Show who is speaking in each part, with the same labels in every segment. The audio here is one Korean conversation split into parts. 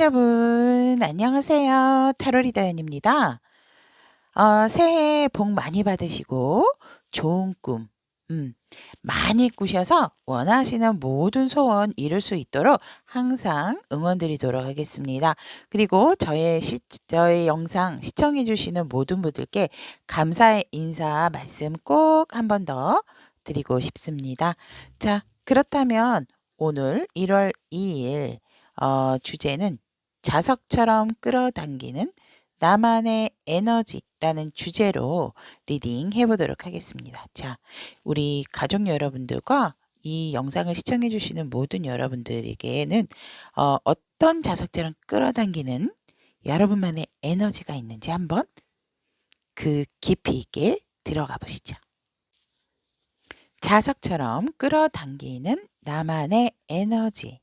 Speaker 1: 여러분, 안녕하세요. 타로리더연입니다. 새해 복 많이 받으시고, 좋은 꿈, 음, 많이 꾸셔서 원하시는 모든 소원 이룰 수 있도록 항상 응원드리도록 하겠습니다. 그리고 저의 영상 시청해주시는 모든 분들께 감사의 인사 말씀 꼭 한 번 더 드리고 싶습니다. 자, 그렇다면 오늘 1월 2일, 주제는 자석처럼 끌어당기는 나만의 에너지라는 주제로 리딩 해보도록 하겠습니다. 자, 우리 가족 여러분들과 이 영상을 시청해 주시는 모든 여러분들에게는 어떤 자석처럼 끌어당기는 여러분만의 에너지가 있는지 한번 그 깊이 있게 들어가 보시죠. 자석처럼 끌어당기는 나만의 에너지에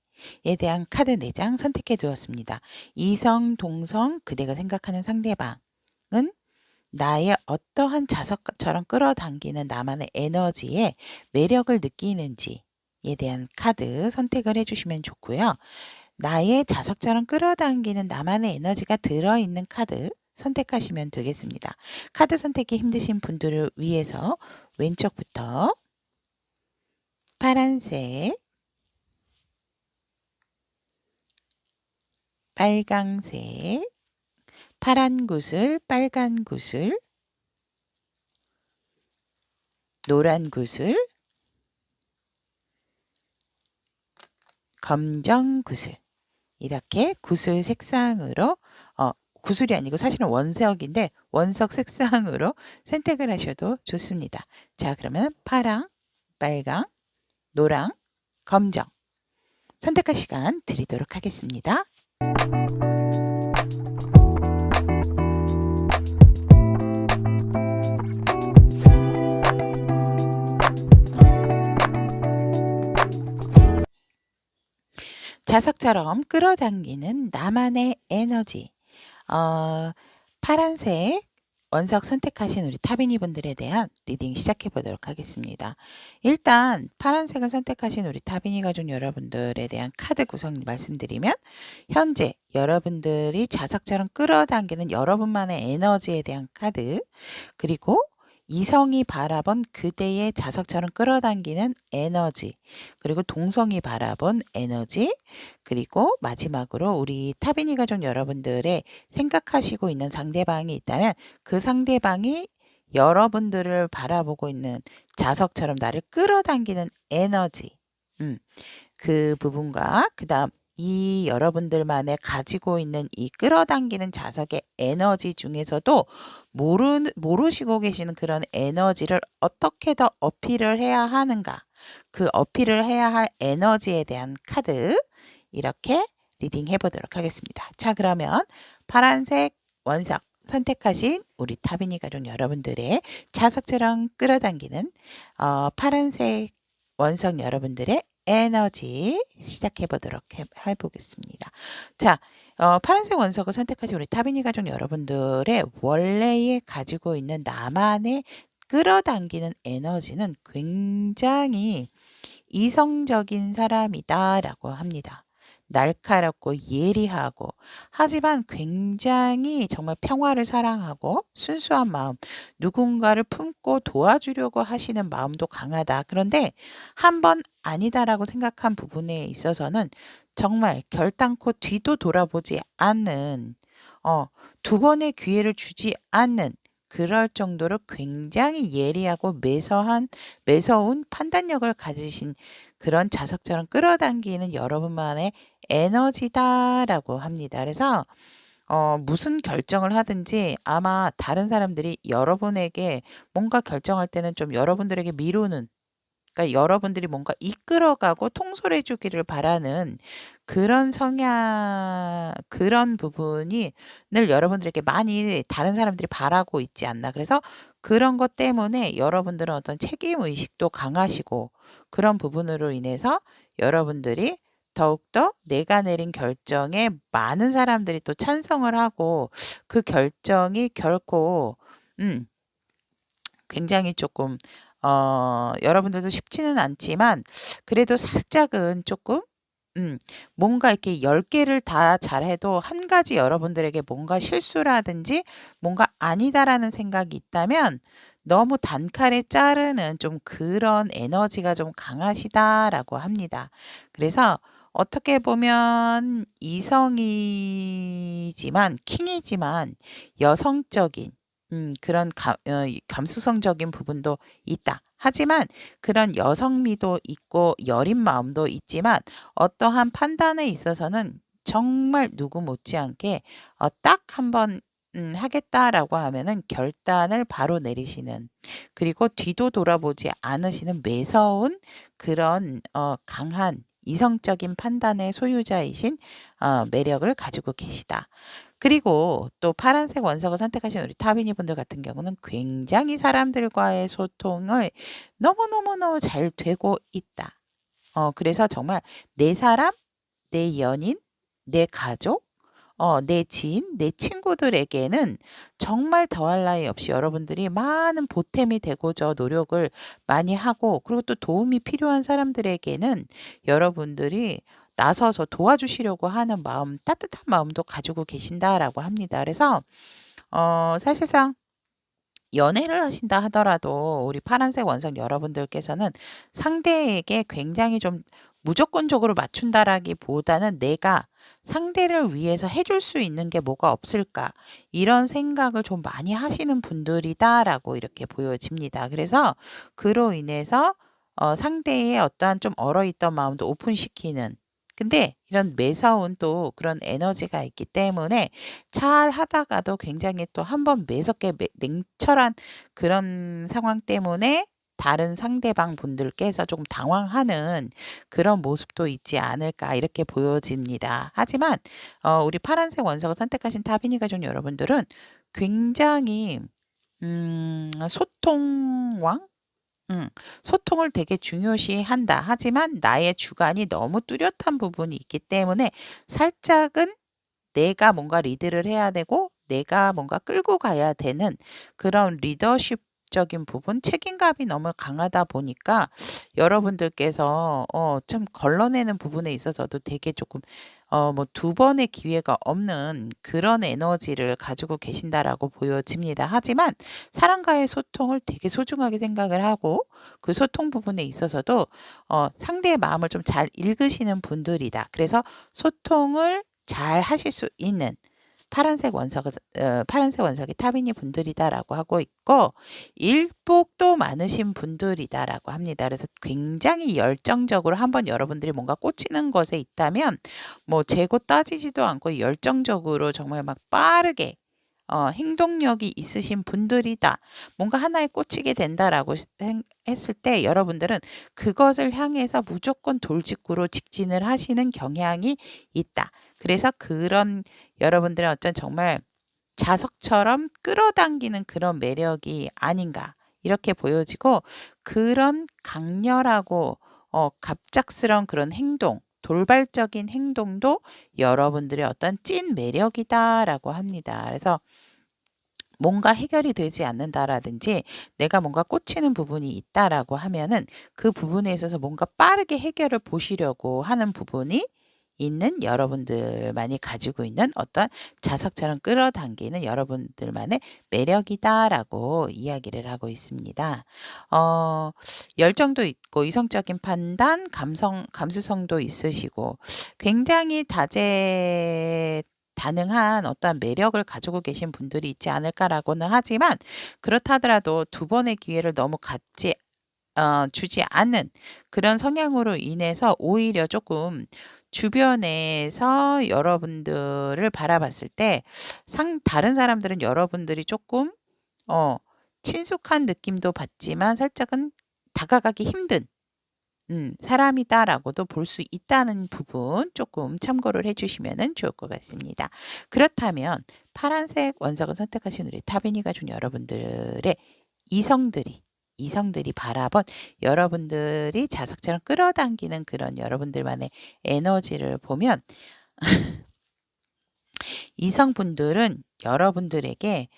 Speaker 1: 대한 카드 4장 선택해 두었습니다. 이성, 동성, 그대가 생각하는 상대방은 나의 어떠한 자석처럼 끌어당기는 나만의 에너지에 매력을 느끼는지에 대한 카드 선택을 해주시면 좋고요. 나의 자석처럼 끌어당기는 나만의 에너지가 들어있는 카드 선택하시면 되겠습니다. 카드 선택이 힘드신 분들을 위해서 왼쪽부터 파란색, 빨강색, 파란 구슬, 빨간 구슬, 노란 구슬, 검정 구슬, 이렇게 구슬 색상으로 구슬이 아니고 사실은 원석인데 원석 색상으로 선택을 하셔도 좋습니다. 자, 그러면 파랑, 빨강, 노랑, 검정 선택할 시간 드리도록 하겠습니다. 자석처럼 끌어당기는 나만의 에너지. 파란색 원석 선택하신 우리 타비니 분들에 대한 리딩 시작해 보도록 하겠습니다. 일단 파란색을 선택하신 우리 타비니 가족 여러분들에 대한 카드 구성 말씀드리면 현재 여러분들이 자석처럼 끌어당기는 여러분만의 에너지에 대한 카드, 그리고 이성이 바라본 그대의 자석처럼 끌어당기는 에너지, 그리고 동성이 바라본 에너지, 그리고 마지막으로 우리 타비니 가족 여러분들의 생각하시고 있는 상대방이 있다면 그 상대방이 여러분들을 바라보고 있는 자석처럼 나를 끌어당기는 에너지, 그 부분과 그 다음 이 여러분들만의 가지고 있는 이 끌어당기는 자석의 에너지 중에서도 모르시고 계시는 그런 에너지를 어떻게 더 어필을 해야 하는가, 그 어필을 해야 할 에너지에 대한 카드 이렇게 리딩 해보도록 하겠습니다. 자, 그러면 파란색 원석 선택하신 우리 타비니 가족 여러분들의 자석처럼 끌어당기는 파란색 원석 여러분들의 에너지 시작해 보도록 해보겠습니다. 자, 파란색 원석을 선택하신 우리 타비니 가족 여러분들의 원래에 가지고 있는 나만의 끌어당기는 에너지는 굉장히 이성적인 사람이다라고 합니다. 날카롭고 예리하고, 하지만 굉장히 정말 평화를 사랑하고 순수한 마음, 누군가를 품고 도와주려고 하시는 마음도 강하다. 그런데 한번 아니다라고 생각한 부분에 있어서는 정말 결단코 뒤도 돌아보지 않는, 두 번의 기회를 주지 않는, 그럴 정도로 굉장히 예리하고 매서운 판단력을 가지신 그런 자석처럼 끌어당기는 여러분만의 에너지다라고 합니다. 그래서 무슨 결정을 하든지 아마 다른 사람들이 여러분에게 뭔가 결정할 때는 좀 여러분들에게 미루는, 그러니까 여러분들이 뭔가 이끌어가고 통솔해 주기를 바라는 그런 그런 부분이 늘 여러분들에게 많이 다른 사람들이 바라고 있지 않나. 그래서 그런 것 때문에 여러분들은 어떤 책임 의식도 강하시고, 그런 부분으로 인해서 여러분들이 더욱더 내가 내린 결정에 많은 사람들이 또 찬성을 하고, 그 결정이 결코 굉장히 조금 여러분들도 쉽지는 않지만 그래도 살짝은 조금 음. 뭔가 이렇게 10 개를 다 잘해도 한 가지 여러분들에게 뭔가 실수라든지 뭔가 '아니다.'라는 생각이 있다면 너무 단칼에 자르는 좀 그런 에너지가 좀 강하시다라고 합니다. 그래서 어떻게 보면 이성이지만 킹이지만 여성적인 그런 이 감수성적인 부분도 있다. 하지만 그런 여성미도 있고 여린 마음도 있지만 어떠한 판단에 있어서는 정말 누구 못지않게 딱 한번 하겠다라고 하면은 결단을 바로 내리시는, 그리고 뒤도 돌아보지 않으시는 매서운 그런 강한 이성적인 판단의 소유자이신 매력을 가지고 계시다. 그리고 또 파란색 원석을 선택하신 우리 타비니 분들 같은 경우는 굉장히 사람들과의 소통을 너무너무너무 잘 되고 있다. 그래서 정말 내 사람, 내 연인, 내 가족, 내 지인, 내 친구들에게는 정말 더할 나위 없이 여러분들이 많은 보탬이 되고자 노력을 많이 하고, 그리고 또 도움이 필요한 사람들에게는 여러분들이 나서서 도와주시려고 하는 마음, 따뜻한 마음도 가지고 계신다라고 합니다. 그래서 사실상 연애를 하신다 하더라도 우리 파란색 원석 여러분들께서는 상대에게 굉장히 좀 무조건적으로 맞춘다라기보다는 '내가 상대를 위해서 해줄 수 있는 게 뭐가 없을까?' 이런 생각을 좀 많이 하시는 분들이다라고 이렇게 보여집니다. 그래서 그로 인해서 상대의 어떠한 좀 얼어있던 마음도 오픈시키는, 근데 이런 매서운 또 그런 에너지가 있기 때문에 잘하다가도 굉장히 또 한번 매섭게 냉철한 그런 상황 때문에 다른 상대방 분들께서 조금 당황하는 그런 모습도 있지 않을까 이렇게 보여집니다. 하지만 우리 파란색 원석을 선택하신 타비니 가족 여러분들은 굉장히 소통왕? 소통을 되게 중요시한다. 하지만 나의 주관이 너무 뚜렷한 부분이 있기 때문에 살짝은 내가 뭔가 리드를 해야 되고 내가 뭔가 끌고 가야 되는 그런 리더십적인 부분, 책임감이 너무 강하다 보니까 여러분들께서 좀 걸러내는 부분에 있어서도 되게 조금 뭐 두 번의 기회가 없는 그런 에너지를 가지고 계신다라고 보여집니다. 하지만 사람과의 소통을 되게 소중하게 생각을 하고 그 소통 부분에 있어서도 상대의 마음을 좀 잘 읽으시는 분들이다. 그래서 소통을 잘 하실 수 있는 파란색 원석이 타비니 분들이다라고 하고 있고, 일복도 많으신 분들이다라고 합니다. 그래서 굉장히 열정적으로 한번 여러분들이 뭔가 꽂히는 것에 있다면 뭐 재고 따지지도 않고 열정적으로 정말 막 빠르게 행동력이 있으신 분들이다. 뭔가 하나에 꽂히게 된다라고 했을 때 여러분들은 그것을 향해서 무조건 돌직구로 직진을 하시는 경향이 있다. 그래서 그런 여러분들의 어떤 정말 자석처럼 끌어당기는 그런 매력이 아닌가 이렇게 보여지고, 그런 강렬하고 갑작스러운 그런 행동, 돌발적인 행동도 여러분들의 어떤 찐 매력이다라고 합니다. 그래서 뭔가 해결이 되지 않는다라든지 내가 뭔가 꽂히는 부분이 있다라고 하면은 그 부분에 있어서 뭔가 빠르게 해결을 보시려고 하는 부분이 있는 여러분들만이 가지고 있는 어떤 자석처럼 끌어당기는 여러분들만의 매력이다라고 이야기를 하고 있습니다. 어, 열정도 있고 이성적인 판단, 감수성도 있으시고 굉장히 다능한 어떠한 매력을 가지고 계신 분들이 있지 않을까라고는 하지만, 그렇다 하더라도 두 번의 기회를 너무 주지 않는 그런 성향으로 인해서 오히려 조금 주변에서 여러분들을 바라봤을 때 다른 사람들은 여러분들이 조금 어 친숙한 느낌도 받지만 살짝은 다가가기 힘든 사람이다라고도 볼 수 있다는 부분 조금 참고를 해 주시면은 좋을 것 같습니다. 그렇다면 파란색 원석을 선택하신 우리 타비니 가족 여러분들의 이성들이 바라본 여러분들이 자석처럼 끌어당기는 그런 여러분들만의 에너지를 보면 이성분들은 여러분들에게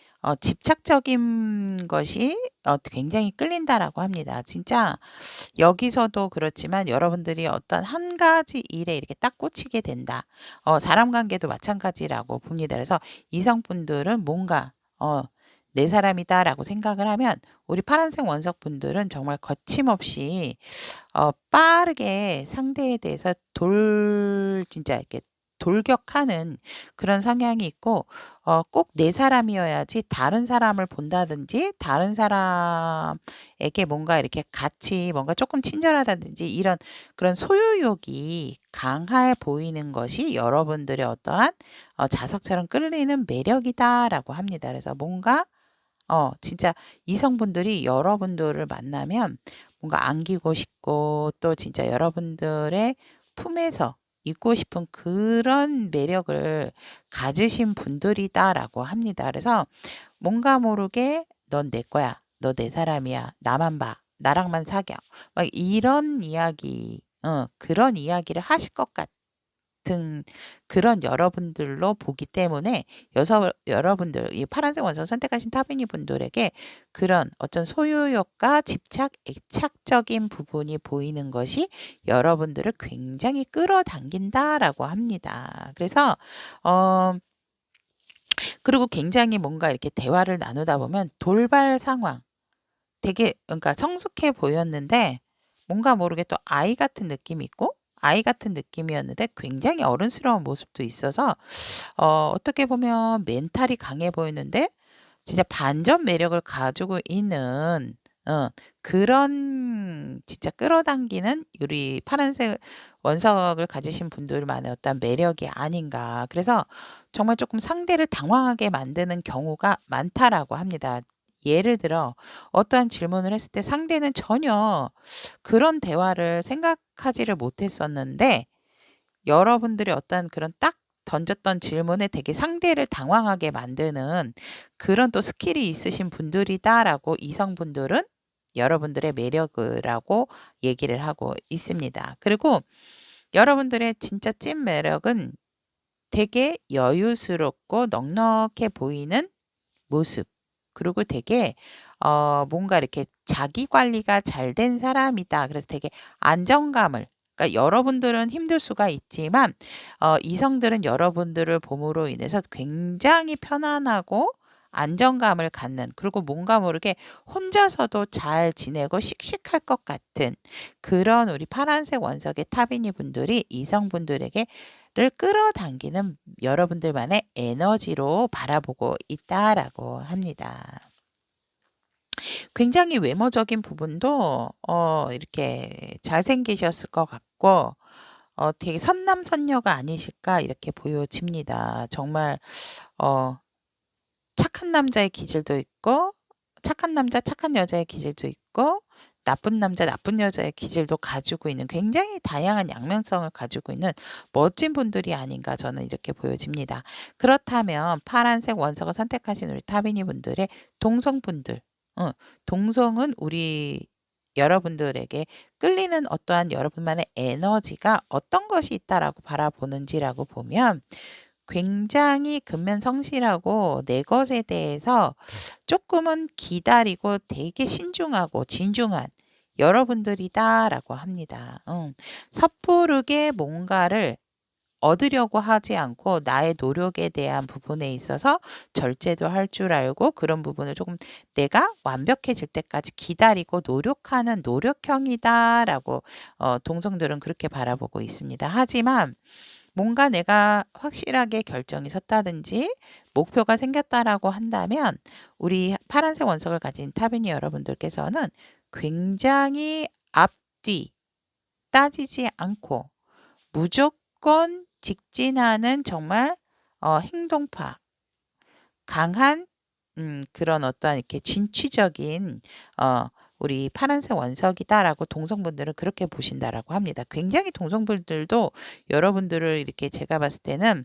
Speaker 1: 집착적인 것이 굉장히 끌린다라고 합니다. 진짜 여기서도 그렇지만 여러분들이 어떤 한 가지 일에 이렇게 딱 꽂히게 된다. 사람 관계도 마찬가지라고 봅니다. 그래서 이성분들은 뭔가 내 사람이다라고 생각을 하면 우리 파란색 원석분들은 정말 거침없이 빠르게 상대에 대해서 진짜 이렇게 돌격하는 그런 성향이 있고 꼭 내 사람이어야지 다른 사람을 본다든지 다른 사람에게 뭔가 이렇게 같이 뭔가 조금 친절하다든지 이런 그런 소유욕이 강해 보이는 것이 여러분들의 어떠한 자석처럼 끌리는 매력이다라고 합니다. 그래서 뭔가 진짜 이성분들이 여러분들을 만나면 뭔가 안기고 싶고 또 진짜 여러분들의 품에서 있고 싶은 그런 매력을 가지신 분들이다라고 합니다. 그래서 뭔가 모르게 넌 내 거야. 너 내 사람이야. 나만 봐. 나랑만 사겨. 막 이런 이야기, 그런 이야기를 하실 것 같은 그런 여러분들로 보기 때문에 여러분들 이 파란색 원석 선택하신 타비니 분들에게 그런 어떤 소유욕과 집착, 애착적인 부분이 보이는 것이 여러분들을 굉장히 끌어당긴다라고 합니다. 그래서 어 그리고 굉장히 뭔가 이렇게 대화를 나누다 보면 돌발 상황 되게 그러니까 성숙해 보였는데 뭔가 모르게 또 아이 같은 느낌이 있고 아이 같은 느낌이었는데 굉장히 어른스러운 모습도 있어서 어떻게 보면 멘탈이 강해 보이는데 진짜 반전 매력을 가지고 있는 그런 진짜 끌어당기는 우리 파란색 원석을 가지신 분들만의 어떤 매력이 아닌가. 그래서 정말 조금 상대를 당황하게 만드는 경우가 많다라고 합니다. 예를 들어 어떠한 질문을 했을 때 상대는 전혀 그런 대화를 생각하지를 못했었는데 여러분들이 어떤 그런 딱 던졌던 질문에 되게 상대를 당황하게 만드는 그런 또 스킬이 있으신 분들이다라고 이성분들은 여러분들의 매력이라고 얘기를 하고 있습니다. 그리고 여러분들의 진짜 찐 매력은 되게 여유스럽고 넉넉해 보이는 모습. 그리고 되게 뭔가 이렇게 자기 관리가 잘 된 사람이다. 그래서 되게 안정감을 그러니까 여러분들은 힘들 수가 있지만 이성들은 여러분들을 봄으로 인해서 굉장히 편안하고 안정감을 갖는 그리고 뭔가 모르게 혼자서도 잘 지내고 씩씩할 것 같은 그런 우리 파란색 원석의 타비니 분들이 이성분들에게 를 끌어당기는 여러분들만의 에너지로 바라보고 있다라고 합니다. 굉장히 외모적인 부분도 이렇게 잘생기셨을 것 같고 되게 선남선녀가 아니실까 이렇게 보여집니다. 정말 어 착한 남자의 기질도 있고 착한 남자, 착한 여자의 기질도 있고 나쁜 남자, 나쁜 여자의 기질도 가지고 있는 굉장히 다양한 양면성을 가지고 있는 멋진 분들이 아닌가 저는 이렇게 보여집니다. 그렇다면 파란색 원석을 선택하신 우리 타비니 분들의 동성분들, 동성은 우리 여러분들에게 끌리는 어떠한 여러분만의 에너지가 어떤 것이 있다라고 바라보는지라고 보면 굉장히 근면성실하고 내 것에 대해서 조금은 기다리고 되게 신중하고 진중한 여러분들이다라고 합니다. 섣부르게 뭔가를 얻으려고 하지 않고 나의 노력에 대한 부분에 있어서 절제도 할 줄 알고 그런 부분을 조금 내가 완벽해질 때까지 기다리고 노력하는 노력형이다라고 동성들은 그렇게 바라보고 있습니다. 하지만 뭔가 내가 확실하게 결정이 섰다든지 목표가 생겼다라고 한다면 우리 파란색 원석을 가진 타비니 여러분들께서는 굉장히 앞뒤 따지지 않고 무조건 직진하는 정말 행동파, 강한 그런 어떤 이렇게 진취적인 우리 파란색 원석이다라고 동성분들은 그렇게 보신다라고 합니다. 굉장히 동성분들도 여러분들을 이렇게 제가 봤을 때는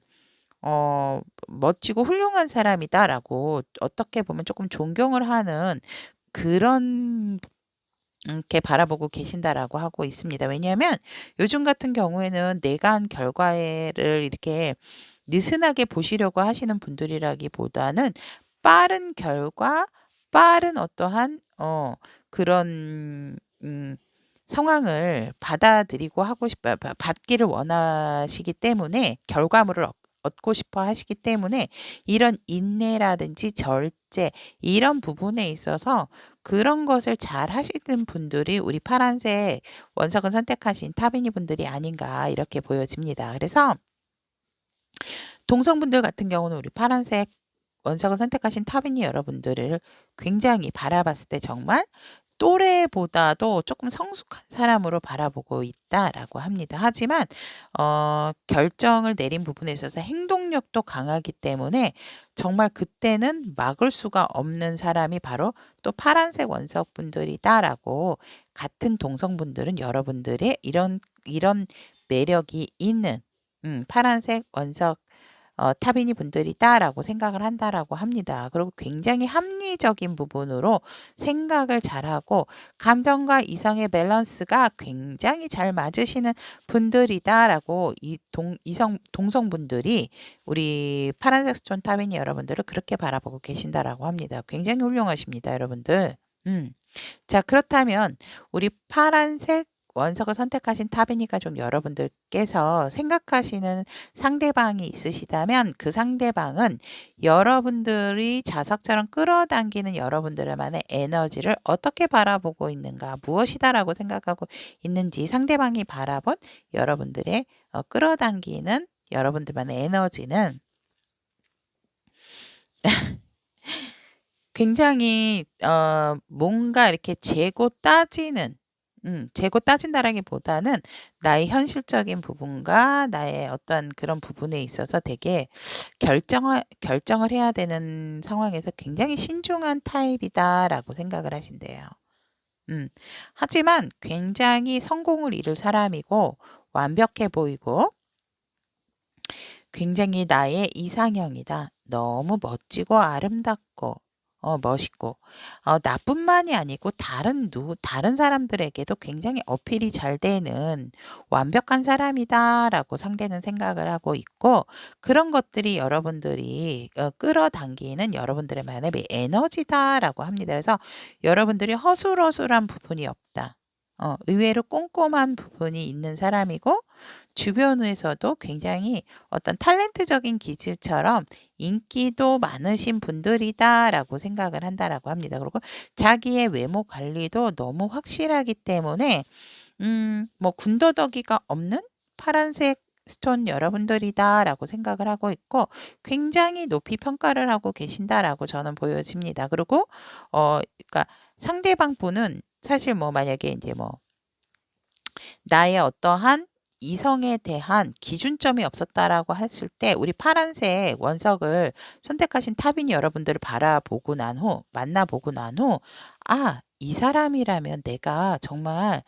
Speaker 1: 멋지고 훌륭한 사람이다라고 어떻게 보면 조금 존경을 하는 그런 게 바라보고 계신다라고 하고 있습니다. 왜냐하면 요즘 같은 경우에는 내가 한 결과를 이렇게 느슨하게 보시려고 하시는 분들이라기보다는 빠른 결과, 빠른 어떠한 그런 상황을 받아들이고 하고 싶어 받기를 원하시기 때문에 결과물을 얻고 싶어 하시기 때문에 이런 인내라든지 절제 이런 부분에 있어서 그런 것을 잘 하시는 분들이 우리 파란색 원석을 선택하신 타비니 분들이 아닌가 이렇게 보여집니다. 그래서 동성분들 같은 경우는 우리 파란색 원석을 선택하신 타비니 여러분들을 굉장히 바라봤을 때 정말 또래보다도 조금 성숙한 사람으로 바라보고 있다라고 합니다. 하지만 결정을 내린 부분에 있어서 행동력도 강하기 때문에 정말 그때는 막을 수가 없는 사람이 바로 또 파란색 원석분들이다라고 같은 동성분들은 여러분들의 이런 매력이 있는 파란색 원석 타비니 분들이다라고 생각을 한다라고 합니다. 그리고 굉장히 합리적인 부분으로 생각을 잘하고 감정과 이성의 밸런스가 굉장히 잘 맞으시는 분들이다라고 동성분들이 우리 파란색 스톤 타비니 여러분들을 그렇게 바라보고 계신다라고 합니다. 굉장히 훌륭하십니다, 여러분들. 자, 그렇다면 우리 파란색 원석을 선택하신 타비니 가족 여러분들께서 생각하시는 상대방이 있으시다면 그 상대방은 여러분들이 자석처럼 끌어당기는 여러분들만의 에너지를 어떻게 바라보고 있는가, 무엇이다라고 생각하고 있는지 상대방이 바라본 여러분들의 끌어당기는 여러분들만의 에너지는 굉장히 뭔가 이렇게 재고 따진다라기보다는 나의 현실적인 부분과 나의 어떤 그런 부분에 있어서 되게 결정을 해야 되는 상황에서 굉장히 신중한 타입이다라고 생각을 하신대요. 하지만 굉장히 성공을 이룰 사람이고 완벽해 보이고 굉장히 나의 이상형이다. 너무 멋지고 아름답고 멋있고 나뿐만이 아니고 다른 사람들에게도 굉장히 어필이 잘 되는 완벽한 사람이다라고 상대는 생각을 하고 있고 그런 것들이 여러분들이 끌어당기는 여러분들만의 에너지다라고 합니다. 그래서 여러분들이 허술허술한 부분이 없다. 의외로 꼼꼼한 부분이 있는 사람이고 주변에서도 굉장히 어떤 탤런트적인 기질처럼 인기도 많으신 분들이다라고 생각을 한다라고 합니다. 그리고 자기의 외모 관리도 너무 확실하기 때문에 뭐 군더더기가 없는 파란색 스톤 여러분들이다라고 생각을 하고 있고 굉장히 높이 평가를 하고 계신다라고 저는 보여집니다. 그리고 그러니까 상대방 분은 사실 뭐 만약에 이제 뭐 나의 어떠한 이성에 대한 기준점이 없었다라고 했을 때 우리 파란색 원석을 선택하신 타빈 여러분들을 만나보고 난 후, 아, 이 사람이라면 내가 정말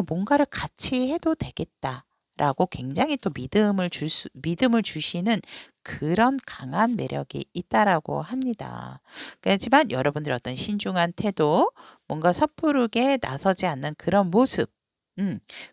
Speaker 1: 뭔가를 같이 해도 되겠다라고 굉장히 또 믿음을 주시는 그런 강한 매력이 있다라고 합니다. 그렇지만 여러분들의 어떤 신중한 태도, 뭔가 섣부르게 나서지 않는 그런 모습,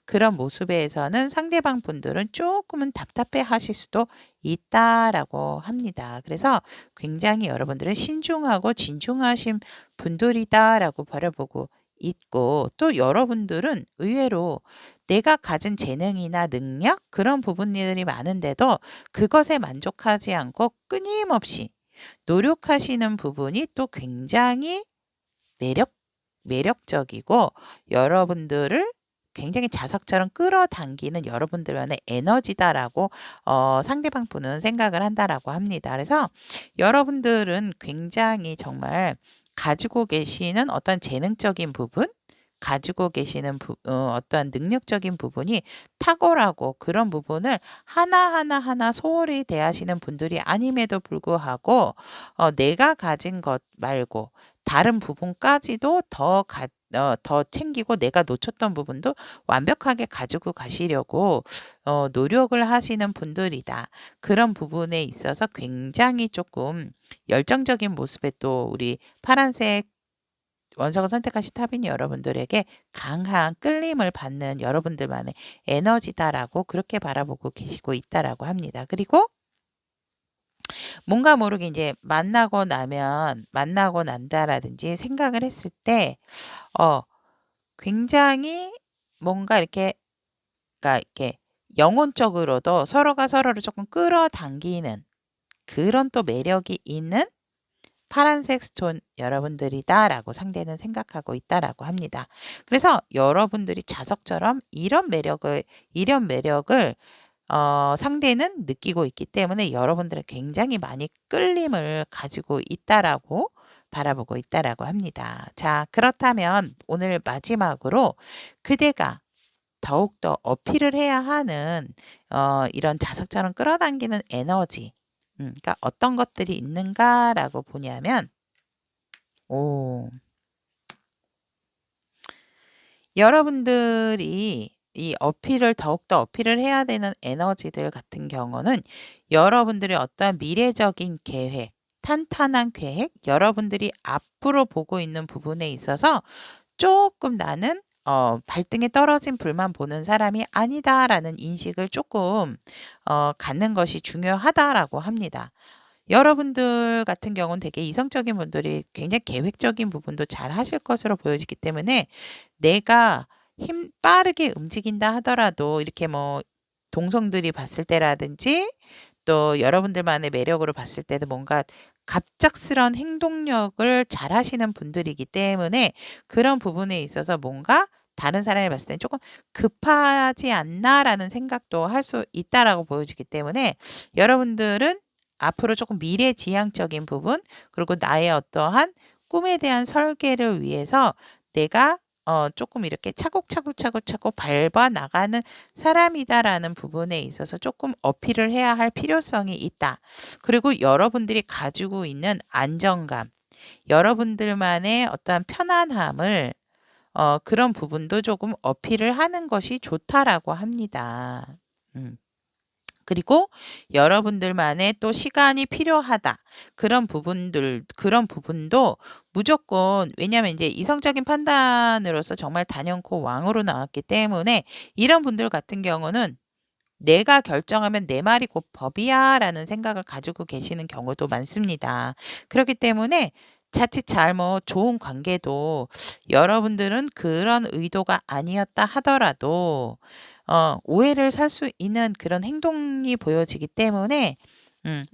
Speaker 1: 그런 모습에서는 상대방 분들은 조금은 답답해 하실 수도 있다라고 합니다. 그래서 굉장히 여러분들은 신중하고 진중하신 분들이다라고 바라보고 있고 또 여러분들은 의외로 내가 가진 재능이나 능력 그런 부분들이 많은데도 그것에 만족하지 않고 끊임없이 노력하시는 부분이 또 굉장히 매력적이고 여러분들을 굉장히 자석처럼 끌어당기는 여러분들만의 에너지다라고 상대방 분은 생각을 한다라고 합니다. 그래서 여러분들은 굉장히 정말 가지고 계시는 어떤 재능적인 부분, 가지고 계시는 어떤 능력적인 부분이 탁월하고 그런 부분을 하나하나 소홀히 대하시는 분들이 아님에도 불구하고 내가 가진 것 말고 다른 부분까지도 더 챙기고 내가 놓쳤던 부분도 완벽하게 가지고 가시려고 노력을 하시는 분들이다. 그런 부분에 있어서 굉장히 조금 열정적인 모습에 또 우리 파란색 원석을 선택하신 타빈 여러분들에게 강한 끌림을 받는 여러분들만의 에너지다라고 그렇게 바라보고 계시고 있다라고 합니다. 그리고 뭔가 모르게 이제 만나고 난다라든지 생각을 했을 때 어 굉장히 뭔가 이렇게 그러니까 이렇게 영혼적으로도 서로가 서로를 조금 끌어당기는 그런 또 매력이 있는 파란색 스톤 여러분들이다라고 상대는 생각하고 있다라고 합니다. 그래서 여러분들이 자석처럼 이런 매력을 상대는 느끼고 있기 때문에 여러분들은 굉장히 많이 끌림을 가지고 있다라고 바라보고 있다라고 합니다. 자, 그렇다면 오늘 마지막으로 그대가 더욱더 어필을 해야 하는 이런 자석처럼 끌어당기는 에너지 그러니까 어떤 것들이 있는가라고 보냐면 오 여러분들이 이 더욱더 어필을 해야 되는 에너지들 같은 경우는 여러분들의 어떠한 미래적인 계획, 탄탄한 계획, 여러분들이 앞으로 보고 있는 부분에 있어서 조금 '나는 발등에 떨어진 불만 보는 사람이 아니다.'라는 인식을 조금 갖는 것이 중요하다라고 합니다. 여러분들 같은 경우는 되게 이성적인 분들이 굉장히 계획적인 부분도 잘하실 것으로 보여지기 때문에 내가 빠르게 움직인다 하더라도 이렇게 뭐 동성들이 봤을 때라든지 또 여러분들만의 매력으로 봤을 때도 뭔가 갑작스런 행동력을 잘하시는 분들이기 때문에 그런 부분에 있어서 뭔가 다른 사람이 봤을 때는 조금 '급하지 않나.'라는 생각도 할 수 있다라고 보여지기 때문에 여러분들은 앞으로 조금 미래지향적인 부분 그리고 나의 어떠한 꿈에 대한 설계를 위해서 내가 조금 이렇게 차곡차곡 밟아 나가는 사람이다라는 부분에 있어서 조금 어필을 해야 할 필요성이 있다. 그리고 여러분들이 가지고 있는 안정감, 여러분들만의 어떠한 편안함을 그런 부분도 조금 어필을 하는 것이 좋다라고 합니다. 음. 그리고 여러분들만의 또 시간이 필요하다. 그런 부분도 무조건 왜냐하면 이제 이성적인 판단으로서 정말 단연코 왕으로 나왔기 때문에 이런 분들 같은 경우는 '내가 결정하면 내 말이 곧 법이야.'라는 생각을 가지고 계시는 경우도 많습니다. 그렇기 때문에 자칫 좋은 관계도 여러분들은 그런 의도가 아니었다 하더라도 오해를 살 수 있는 그런 행동이 보여지기 때문에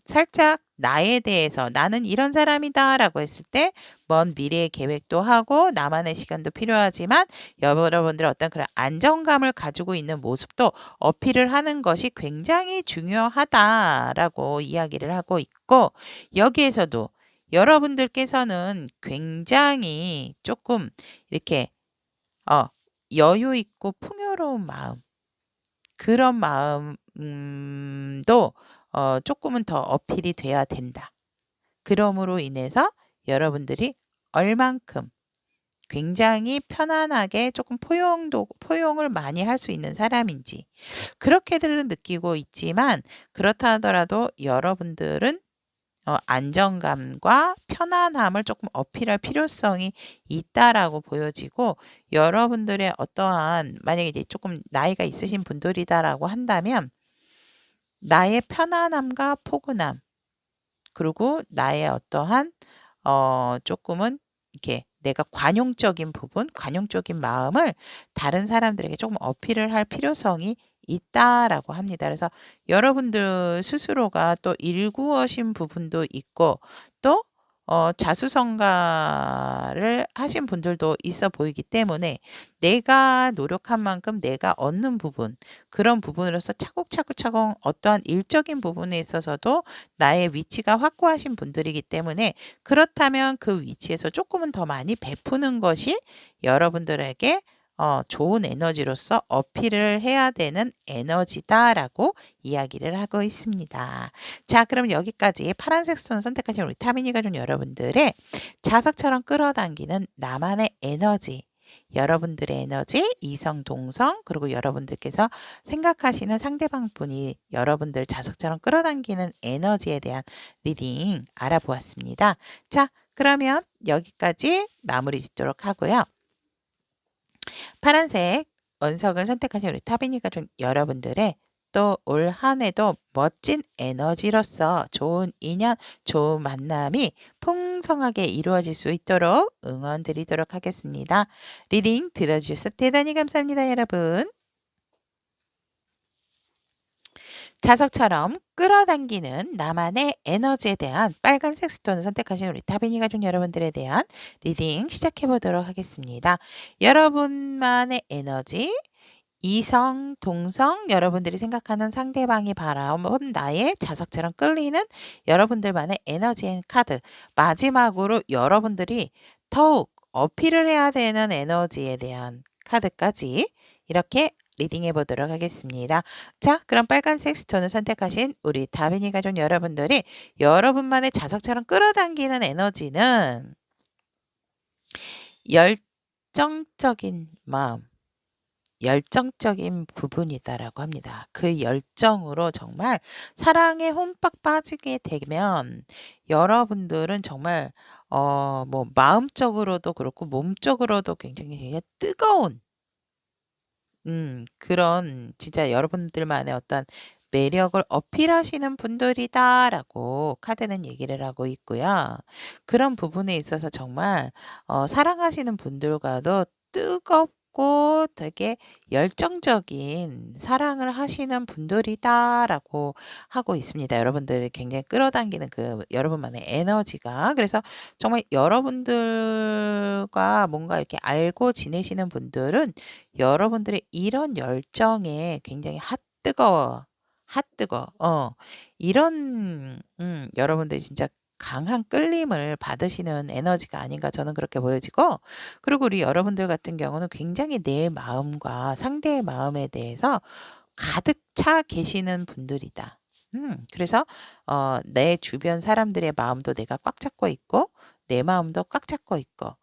Speaker 1: 살짝 나에 대해서 '나는 이런 사람이다.'라고 했을 때 먼 미래의 계획도 하고 나만의 시간도 필요하지만 여러분들의 어떤 그런 안정감을 가지고 있는 모습도 어필을 하는 것이 굉장히 중요하다라고 이야기를 하고 있고 여기에서도 여러분들께서는 굉장히 조금 이렇게 어 여유 있고 풍요로운 마음 그런 마음도 쪼끔은 더 어필이 돼야 된다. 그럼으로 인해서 여러분들이 얼만큼 굉장히 편안하게 조금 포용을 많이 할 수 있는 사람인지 그렇게들은 느끼고 있지만 그렇다 하더라도 여러분들은 안정감과 편안함을 조금 어필할 필요성이 있다라고 보여지고 여러분들의 어떠한 만약에 이제 조금 나이가 있으신 분들이다라고 한다면 나의 편안함과 포근함 그리고 나의 어떠한 쪼끔은 이렇게 내가 관용적인 마음을 다른 사람들에게 조금 어필을 할 필요성이 있다라고 합니다. 그래서 여러분들 스스로가 또 일구어신 부분도 있고 또 자수성가를 하신 분들도 있어 보이기 때문에 내가 노력한 만큼 내가 얻는 부분 그런 부분으로서 차곡차곡차곡 어떠한 일적인 부분에 있어서도 나의 위치가 확고하신 분들이기 때문에 그렇다면 그 위치에서 조금은 더 많이 베푸는 것이 여러분들에게 좋은 에너지로서 어필을 해야 되는 에너지다라고 이야기를 하고 있습니다. 자, 그럼 여기까지 파란색 수는 선택하신 우리 타민이 가족 여러분들의 자석처럼 끌어당기는 나만의 에너지 여러분들의 에너지, 이성, 동성, 그리고 여러분들께서 생각하시는 상대방 분이 여러분들 자석처럼 끌어당기는 에너지에 대한 리딩 알아보았습니다. 자, 그러면 여기까지 마무리 짓도록 하고요. 파란색 원석을 선택하신 우리 타비니 가족 여러분들의 또 올 한 해도 멋진 에너지로서 좋은 인연, 좋은 만남이 풍성하게 이루어질 수 있도록 응원 드리도록 하겠습니다. 리딩 들어주셔서 대단히 감사합니다, 여러분. 자석처럼 끌어당기는 나만의 에너지에 대한 빨간색 스톤을 선택하신 우리 타비니 가족 여러분들에 대한 리딩 시작해 보도록 하겠습니다. 여러분만의 에너지, 이성, 동성, 여러분들이 생각하는 상대방이 바라본 나의 자석처럼 끌리는 여러분들만의 에너지 카드, 마지막으로 여러분들이 더욱 어필을 해야 되는 에너지에 대한 카드까지 이렇게 리딩해 보도록 하겠습니다. 자, 그럼 빨간색 스톤을 선택하신 우리 다빈이 가족 여러분들이 여러분만의 자석처럼 끌어당기는 에너지는 열정적인 마음, 열정적인 부분이다라고 합니다. 그 열정으로 정말 사랑에 홈빡 빠지게 되면 여러분들은 정말 뭐 마음적으로도 그렇고 몸적으로도 굉장히 뜨거운 그런 진짜 여러분들만의 어떤 매력을 어필하시는 분들이다라고 카드는 얘기를 하고 있고요. 그런 부분에 있어서 정말 사랑하시는 분들과도 뜨겁고 되게 열정적인 사랑을 하시는 분들이다라고 하고 있습니다. 여러분들을 굉장히 끌어당기는 그 여러분만의 에너지가. 그래서 정말 여러분들과 뭔가 이렇게 알고 지내시는 분들은 여러분들의 이런 열정에 굉장히 핫뜨거워, 핫뜨거, 이런, 여러분들이 진짜 강한 끌림을 받으시는 에너지가 아닌가 저는 그렇게 보여지고, 그리고 우리 여러분들 같은 경우는 굉장히 내 마음과 상대의 마음에 대해서 가득 차 계시는 분들이다. 그래서 내 주변 사람들의 마음도 내가 꽉 잡고 있고, 내 마음도 꽉 잡고 있고,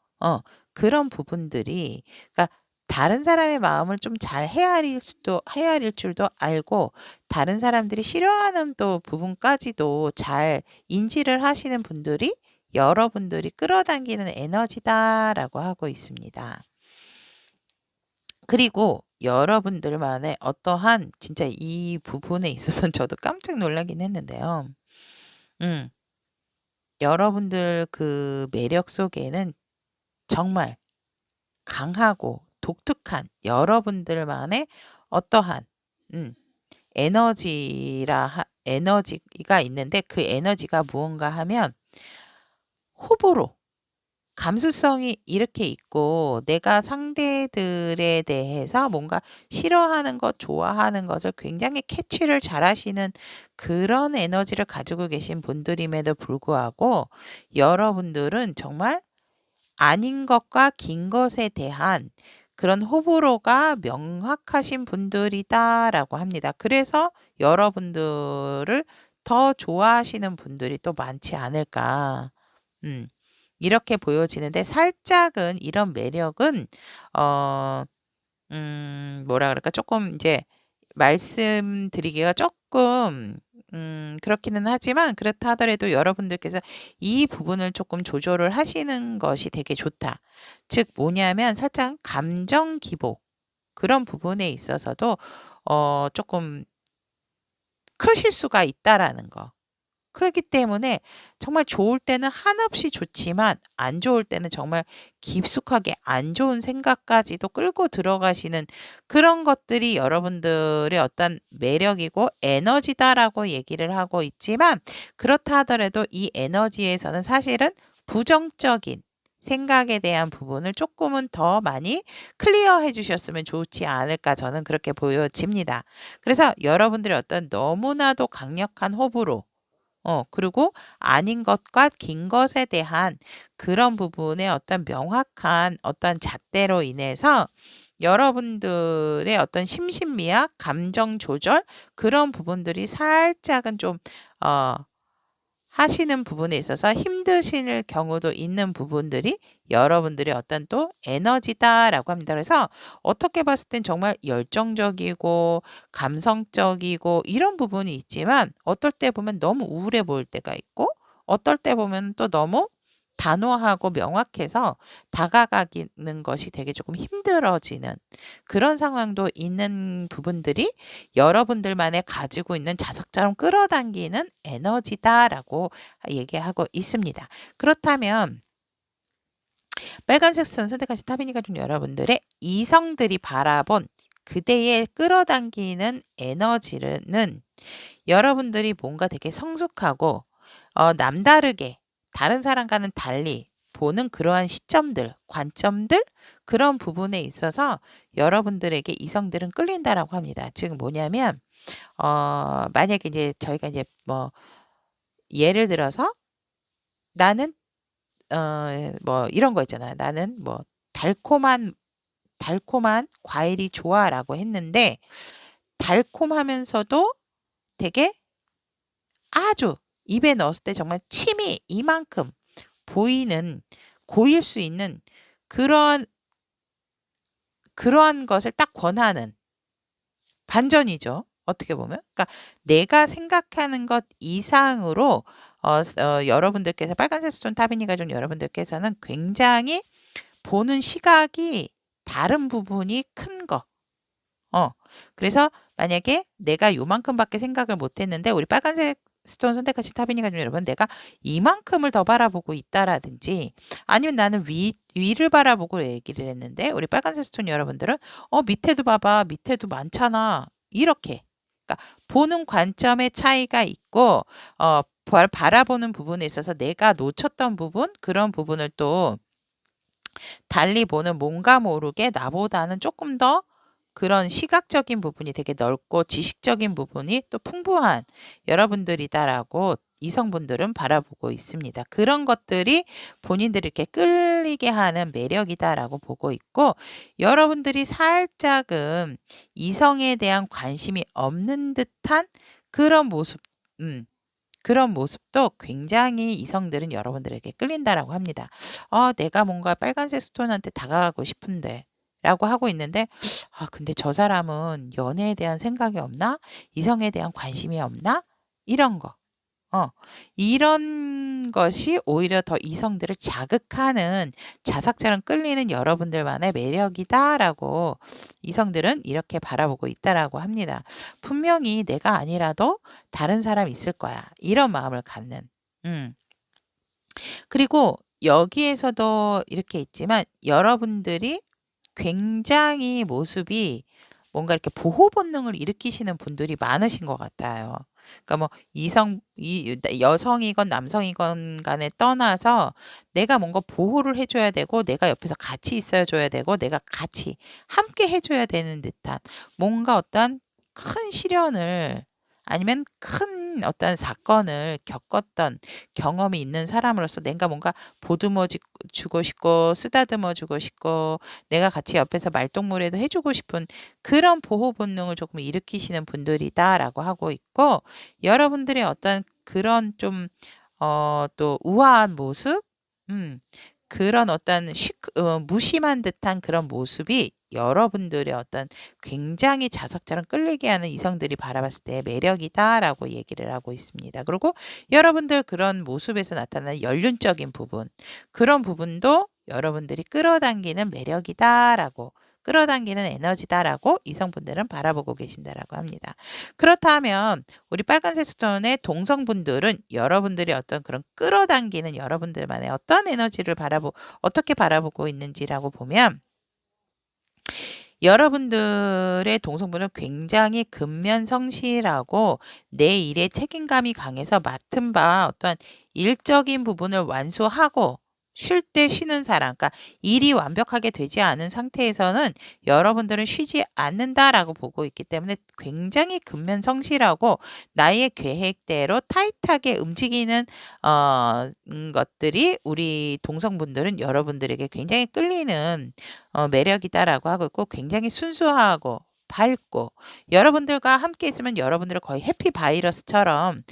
Speaker 1: 그런 부분들이, 그러니까 다른 사람의 마음을 좀 잘 헤아릴 줄도 알고 다른 사람들이 싫어하는 또 부분까지도 잘 인지를 하시는 분들이 여러분들이 끌어당기는 에너지다라고 하고 있습니다. 그리고 여러분들만의 어떠한 진짜 이 부분에 있어서는 저도 깜짝 놀라긴 했는데요. 여러분들 그 매력 속에는 정말 강하고 독특한 여러분들만의 어떠한 에너지가 있는데 그 에너지가 무언가 하면 호불호, 감수성이 이렇게 있고 내가 상대들에 대해서 뭔가 싫어하는 것, 좋아하는 것을 굉장히 캐치를 잘하시는 그런 에너지를 가지고 계신 분들임에도 불구하고 여러분들은 정말 아닌 것과 긴 것에 대한 그런 호불호가 명확하신 분들이다라고 합니다. 그래서 여러분들을 더 좋아하시는 분들이 또 많지 않을까. 이렇게 보여지는데 살짝은 이런 매력은 어 뭐라 그럴까? 조금 이제 말씀드리기가 조금 그렇기는 하지만 그렇다 하더라도 여러분들께서 이 부분을 조금 조절을 하시는 것이 되게 좋다. 즉 뭐냐면 살짝 감정 기복 그런 부분에 있어서도 조금 크실 수가 있다라는 거. 그렇기 때문에 정말 좋을 때는 한없이 좋지만 안 좋을 때는 정말 깊숙하게 안 좋은 생각까지도 끌고 들어가시는 그런 것들이 여러분들의 어떤 매력이고 에너지다라고 얘기를 하고 있지만 그렇다 하더라도 이 에너지에서는 사실은 부정적인 생각에 대한 부분을 조금은 더 많이 클리어해 주셨으면 좋지 않을까 저는 그렇게 보여집니다. 그래서 여러분들의 어떤 너무나도 강력한 호불호 그리고 아닌 것과 긴 것에 대한 그런 부분의 어떤 명확한 어떤 잣대로 인해서 여러분들의 어떤 심신미약, 감정 조절 그런 부분들이 살짝은 좀 어 하시는 부분에 있어서 힘드실 경우도 있는 부분들이 여러분들의 어떤 또 에너지다라고 합니다. 그래서 어떻게 봤을 땐 정말 열정적이고 감성적이고 이런 부분이 있지만 어떨 때 보면 너무 우울해 보일 때가 있고 어떨 때 보면 또 너무 단호하고 명확해서 다가가기는 것이 되게 조금 힘들어지는 그런 상황도 있는 부분들이 여러분들만의 가지고 있는 자석처럼 끌어당기는 에너지다라고 얘기하고 있습니다. 그렇다면 빨간색 선 선택하신 타비니 가족 여러분들의 이성들이 바라본 그대의 끌어당기는 에너지는 여러분들이 뭔가 되게 성숙하고 남다르게 다른 사람과는 달리 보는 그러한 시점들, 관점들 그런 부분에 있어서 여러분들에게 이성들은 끌린다라고 합니다. 즉 뭐냐면 만약에 이제 저희가 이제 뭐 예를 들어서 나는 뭐 이런 거 있잖아요. 나는 뭐 달콤한 과일이 좋아라고 했는데 달콤하면서도 되게 아주 입에 넣었을 때 정말 침이 이만큼 보이는 고일 수 있는 그런 그러한 것을 딱 권하는 반전이죠. 어떻게 보면. 그러니까 내가 생각하는 것 이상으로 여러분들께서 빨간색 스톤 타비니 가족 여러분들께서는 굉장히 보는 시각이 다른 부분이 큰 거. 그래서 만약에 내가 요만큼밖에 생각을 못 했는데 우리 빨간색 스톤 선택하신 타비니 가족 여러분 내가 이만큼을 더 바라보고 있다라든지 아니면 나는 위를 바라보고 얘기를 했는데 우리 빨간색 스톤 여러분들은 밑에도 봐봐. 밑에도 많잖아. 이렇게. 그러니까 보는 관점의 차이가 있고 바라보는 부분에 있어서 내가 놓쳤던 부분 그런 부분을 또 달리 보는 뭔가 모르게 나보다는 조금 더 그런 시각적인 부분이 되게 넓고 지식적인 부분이 또 풍부한 여러분들이다라고 이성분들은 바라보고 있습니다. 그런 것들이 본인들을 이렇게 끌리게 하는 매력이다라고 보고 있고 여러분들이 살짝은 이성에 대한 관심이 없는 듯한 그런 모습, 그런 모습도 굉장히 이성들은 여러분들에게 끌린다라고 합니다. 내가 뭔가 빨간색 스톤한테 다가가고 싶은데 라고 하고 있는데 근데 저 사람은 연애에 대한 생각이 없나? 이성에 대한 관심이 없나? 이런 거. 이런 것이 오히려 더 이성들을 자극하는 자석처럼 끌리는 여러분들만의 매력이다라고 이성들은 이렇게 바라보고 있다라고 합니다. 분명히 내가 아니라도 다른 사람 있을 거야. 이런 마음을 갖는. 음. 그리고 여기에서도 이렇게 있지만 여러분들이 굉장히 모습이 뭔가 이렇게 보호 본능을 일으키시는 분들이 많으신 것 같아요. 그러니까 뭐 여성이건 남성이건 간에 떠나서 내가 뭔가 보호를 해 줘야 되고 내가 옆에서 같이 있어 줘야 되고 내가 같이 함께 해 줘야 되는 듯한 뭔가 어떤 큰 시련을 아니면 큰 어떤 사건을 겪었던 경험이 있는 사람으로서 내가 뭔가 보듬어 주고 싶고 쓰다듬어 주고 싶고 내가 같이 옆에서 말동무라도 해 주고 싶은 그런 보호 본능을 조금 일으키시는 분들이다라고 하고 있고 여러분들의 어떤 그런 좀 또 우아한 모습? 그런 어떤 무심한 듯한 그런 모습이 여러분들의 어떤 굉장히 자석처럼 끌리게 하는 이성들이 바라봤을 때 매력이다라고 얘기를 하고 있습니다. 그리고 여러분들 그런 모습에서 나타나는 연륜적인 부분, 그런 부분도 여러분들이 끌어당기는 매력이다라고 끌어당기는 에너지다라고 이성분들은 바라보고 계신다라고 합니다. 그렇다면 우리 빨간색 스톤의 동성분들은 여러분들이 어떤 그런 끌어당기는 여러분들만의 어떤 에너지를 어떻게 바라보고 있는지라고 보면 여러분들의 동성분은 굉장히 근면성실하고 내 일에 책임감이 강해서 맡은 바 어떤 일적인 부분을 완수하고 쉴 때 쉬는 사람, 그러니까 일이 완벽하게 되지 않은 상태에서는 여러분들은 쉬지 않는다라고 보고 있기 때문에 굉장히 근면성실하고 나의 계획대로 타이트하게 움직이는 것들이 우리 동성분들은 여러분들에게 굉장히 끌리는 매력이다라고 하고 있고 굉장히 순수하고 밝고 여러분들과 함께 있으면 여러분들을 거의 해피 바이러스처럼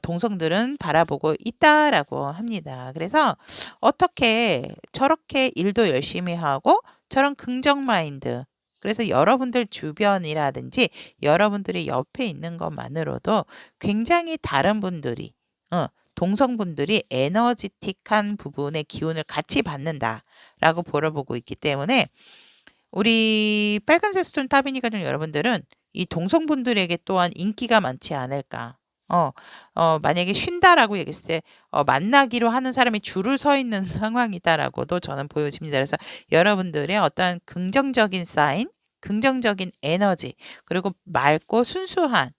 Speaker 1: 동성들은 바라보고 있다라고 합니다. 그래서 어떻게 저렇게 일도 열심히 하고 저런 긍정 마인드 그래서 여러분들 주변이라든지 여러분들이 옆에 있는 것만으로도 굉장히 다른 분들이 동성분들이 에너지틱한 부분의 기운을 같이 받는다라고 보러보고 있기 때문에 우리 빨간색 스톤 타비니 가족 여러분들은 이 동성분들에게 또한 인기가 많지 않을까. 만약에 쉰다라고 얘기했을 때 만나기로 하는 사람이 줄을 서 있는 상황이다라고도 저는 보여집니다. 그래서 여러분들의 어떤 긍정적인 사인, 긍정적인 에너지, 그리고 맑고 순수한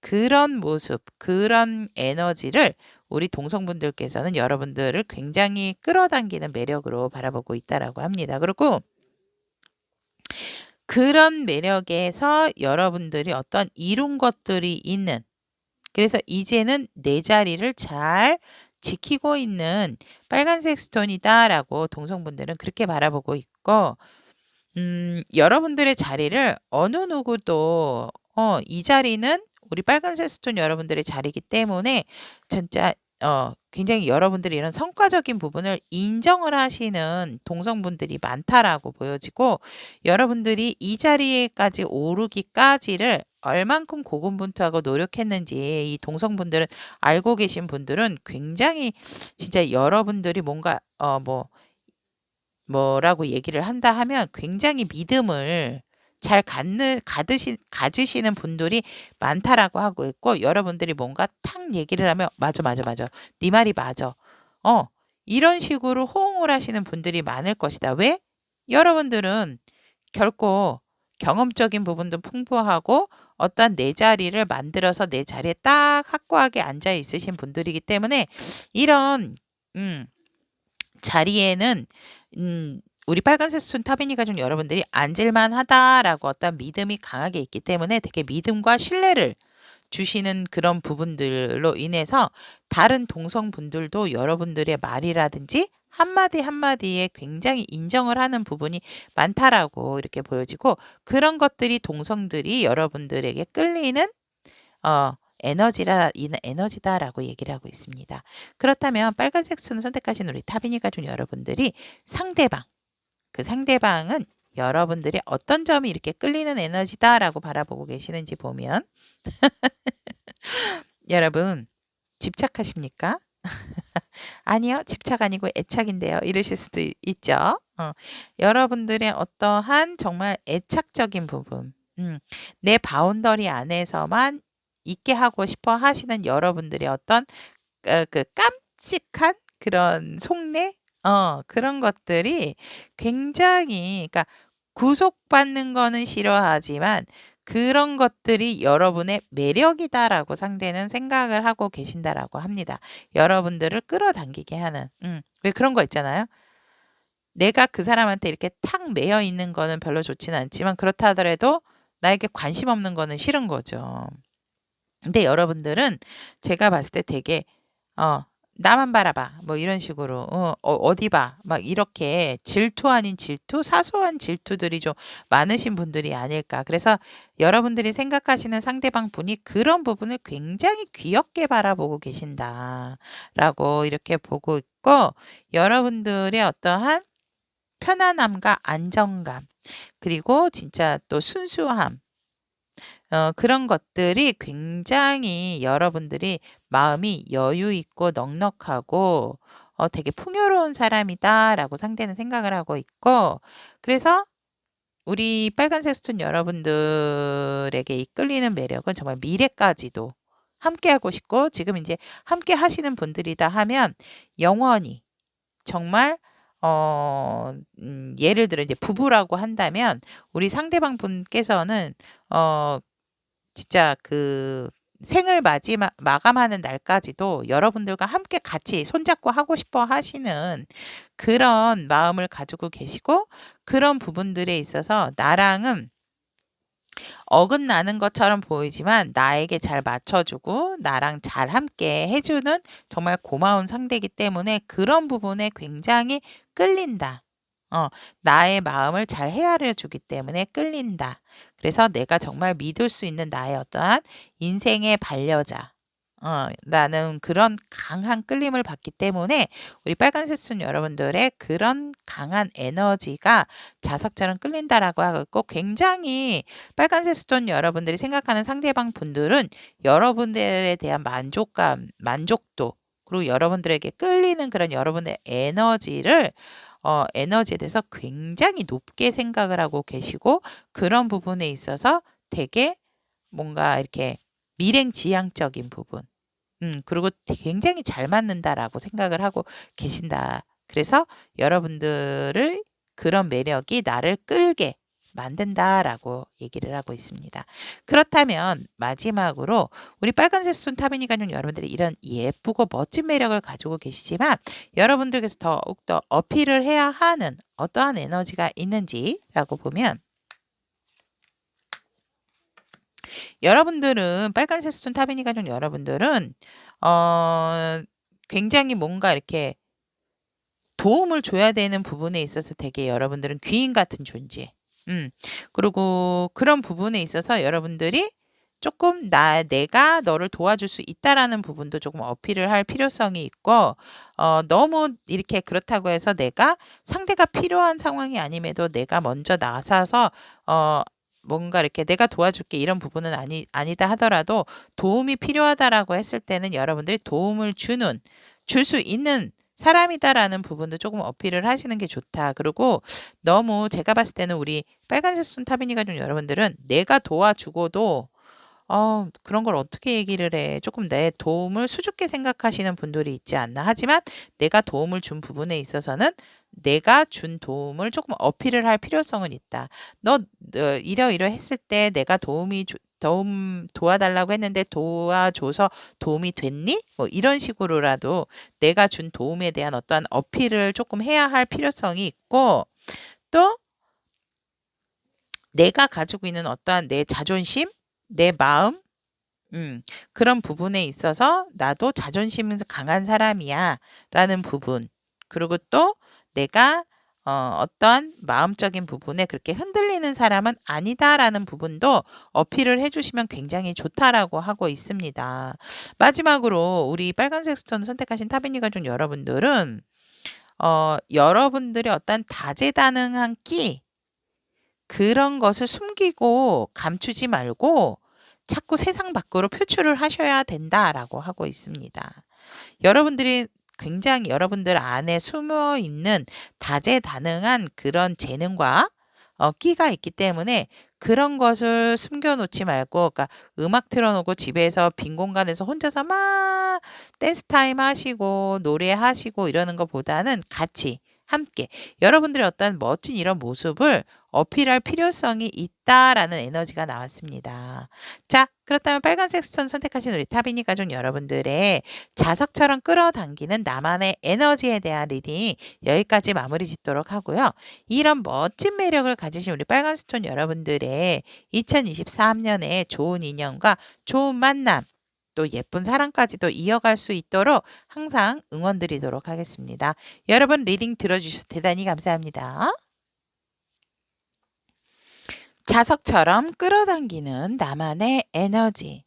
Speaker 1: 그런 모습, 그런 에너지를 우리 동성분들께서는 여러분들을 굉장히 끌어당기는 매력으로 바라보고 있다라고 합니다. 그리고 그런 매력에서 여러분들이 어떤 이룬 것들이 있는, 그래서 이제는 내 자리를 잘 지키고 있는 빨간색 스톤이다라고 동성분들은 그렇게 바라보고 있고, 여러분들의 자리를 어느 누구도, 이 자리는 우리 빨간색 스톤 여러분들의 자리이기 때문에 진짜 굉장히 여러분들이 이런 성과적인 부분을 인정을 하시는 동성분들이 많다라고 보여지고, 여러분들이 이 자리에까지 오르기까지를 얼만큼 고군분투하고 노력했는지 이 동성분들은 알고 계신 분들은 굉장히 진짜 여러분들이 뭔가 뭐라고 얘기를 한다 하면 굉장히 믿음을 잘 가지시는 분들이 많다라고 하고 있고, 여러분들이 뭔가 탁 얘기를 하면 맞아, 맞아, 맞아. 네 말이 맞아. 이런 식으로 호응을 하시는 분들이 많을 것이다. 왜? 여러분들은 결코 경험적인 부분도 풍부하고 어떤 내 자리를 만들어서 내 자리에 딱 확고하게 앉아 있으신 분들이기 때문에 이런 자리에는 우리 빨간색 순 타비니 가족 여러분들이 앉을만 하다라고 어떤 믿음이 강하게 있기 때문에 되게 믿음과 신뢰를 주시는 그런 부분들로 인해서 다른 동성분들도 여러분들의 말이라든지 한마디 한마디에 굉장히 인정을 하는 부분이 많다라고 이렇게 보여지고, 그런 것들이 동성들이 여러분들에게 끌리는 에너지다라고 얘기를 하고 있습니다. 그렇다면 빨간색 순 선택하신 우리 타비니 가족 여러분들이 그 상대방은 여러분들이 어떤 점이 이렇게 끌리는 에너지다라고 바라보고 계시는지 보면 여러분 집착하십니까? 아니요, 집착 아니고 애착인데요. 이러실 수도 있죠. 여러분들의 어떠한 정말 애착적인 부분, 내 바운더리 안에서만 있게 하고 싶어 하시는 여러분들의 어떤 그 깜찍한 그런 속내, 그런 것들이 굉장히, 그러니까 구속받는 거는 싫어하지만 그런 것들이 여러분의 매력이다라고 상대는 생각을 하고 계신다라고 합니다. 여러분들을 끌어당기게 하는. 왜 그런 거 있잖아요. 내가 그 사람한테 이렇게 탁 매여 있는 거는 별로 좋지는 않지만 그렇다 하더라도 나에게 관심 없는 거는 싫은 거죠. 근데 여러분들은 제가 봤을 때 되게 나만 바라봐 뭐 이런 식으로 어디 봐 막 이렇게 질투 아닌 질투, 사소한 질투들이 좀 많으신 분들이 아닐까. 그래서 여러분들이 생각하시는 상대방 분이 그런 부분을 굉장히 귀엽게 바라보고 계신다라고 이렇게 보고 있고, 여러분들의 어떠한 편안함과 안정감, 그리고 진짜 또 순수함, 그런 것들이 굉장히 여러분들이 마음이 여유 있고 넉넉하고 되게 풍요로운 사람이다라고 상대는 생각을 하고 있고, 그래서 우리 빨간색 스톤 여러분들에게 이끌리는 매력은 정말 미래까지도 함께하고 싶고, 지금 이제 함께 하시는 분들이다 하면 영원히 정말 예를 들어 이제 부부라고 한다면 우리 상대방 분께서는 진짜 그 생을 마감하는 날까지도 여러분들과 함께 같이 손잡고 하고 싶어 하시는 그런 마음을 가지고 계시고, 그런 부분들에 있어서 나랑은 어긋나는 것처럼 보이지만 나에게 잘 맞춰주고 나랑 잘 함께 해주는 정말 고마운 상대이기 때문에 그런 부분에 굉장히 끌린다. 나의 마음을 잘 헤아려 주기 때문에 끌린다. 그래서 내가 정말 믿을 수 있는 나의 어떠한 인생의 반려자, 라는 그런 강한 끌림을 받기 때문에 우리 빨간색 순 여러분들의 그런 강한 에너지가 자석처럼 끌린다라고 하고 있고, 굉장히 빨간색 스톤 여러분들이 생각하는 상대방 분들은 여러분들에 대한 만족도, 그리고 여러분들에게 끌리는 그런 여러분의 에너지에 대해서 굉장히 높게 생각을 하고 계시고 그런 부분에 있어서 되게 뭔가 이렇게 미랭지향적인 부분. 그리고 굉장히 잘 맞는다라고 생각을 하고 계신다. 그래서 여러분들을 그런 매력이 나를 끌게 만든다라고 얘기를 하고 있습니다. 그렇다면 마지막으로 우리 빨간색 스톤 타비니 가족 여러분들이 이런 예쁘고 멋진 매력을 가지고 계시지만 여러분들께서 더욱더 어필을 해야 하는 어떠한 에너지가 있는지라고 보면 여러분들은 빨간색 스톤 타비니 가족 여러분들은 굉장히 뭔가 이렇게 도움을 줘야 되는 부분에 있어서 되게 여러분들은 귀인 같은 존재. 그리고 그런 부분에 있어서 여러분들이 조금 내가 너를 도와줄 수 있다라는 부분도 조금 어필을 할 필요성이 있고, 너무 이렇게 그렇다고 해서 내가 상대가 필요한 상황이 아님에도 내가 먼저 나서서, 뭔가 이렇게 내가 도와줄게 이런 부분은 아니다 하더라도 도움이 필요하다라고 했을 때는 여러분들이 도움을 줄 수 있는 사람이다라는 부분도 조금 어필을 하시는 게 좋다. 그리고 너무 제가 봤을 때는 우리 빨간색 손 타비니 가족 여러분들은 내가 도와주고도 그런 걸 어떻게 얘기를 해. 조금 내 도움을 수줍게 생각하시는 분들이 있지 않나. 하지만 내가 도움을 준 부분에 있어서는 내가 준 도움을 조금 어필을 할 필요성은 있다. 너 이러이러했을 때 내가 도움 도와달라고 했는데 도와줘서 도움이 됐니? 뭐 이런 식으로라도 내가 준 도움에 대한 어떠한 어필을 조금 해야 할 필요성이 있고 또 내가 가지고 있는 어떠한 내 자존심, 내 마음, 그런 부분에 있어서 나도 자존심이 강한 사람이야 라는 부분. 그리고 또 내가 어떤 마음적인 부분에 그렇게 흔들리는 사람은 아니다라는 부분도 어필을 해주시면 굉장히 좋다라고 하고 있습니다. 마지막으로 우리 빨간색 스톤 선택하신 타비니 가족 여러분들은 여러분들의 어떤 다재다능한 끼 그런 것을 숨기고 감추지 말고 자꾸 세상 밖으로 표출을 하셔야 된다라고 하고 있습니다. 여러분들이 굉장히 여러분들 안에 숨어 있는 다재다능한 그런 재능과 끼가 있기 때문에 그런 것을 숨겨놓지 말고, 그러니까 음악 틀어놓고 집에서 빈 공간에서 혼자서 막 댄스 타임 하시고 노래하시고 이러는 것보다는 같이 함께 여러분들의 어떤 멋진 이런 모습을 어필할 필요성이 있다라는 에너지가 나왔습니다. 자, 그렇다면 빨간색 스톤 선택하신 우리 타비니 가족 여러분들의 자석처럼 끌어당기는 나만의 에너지에 대한 리딩 여기까지 마무리 짓도록 하고요. 이런 멋진 매력을 가지신 우리 빨간 스톤 여러분들의 2023년에 좋은 인연과 좋은 만남 또 예쁜 사랑까지도 이어갈 수 있도록 항상 응원드리도록 하겠습니다. 여러분 리딩 들어주셔서 대단히 감사합니다. 자석처럼 끌어당기는 나만의 에너지.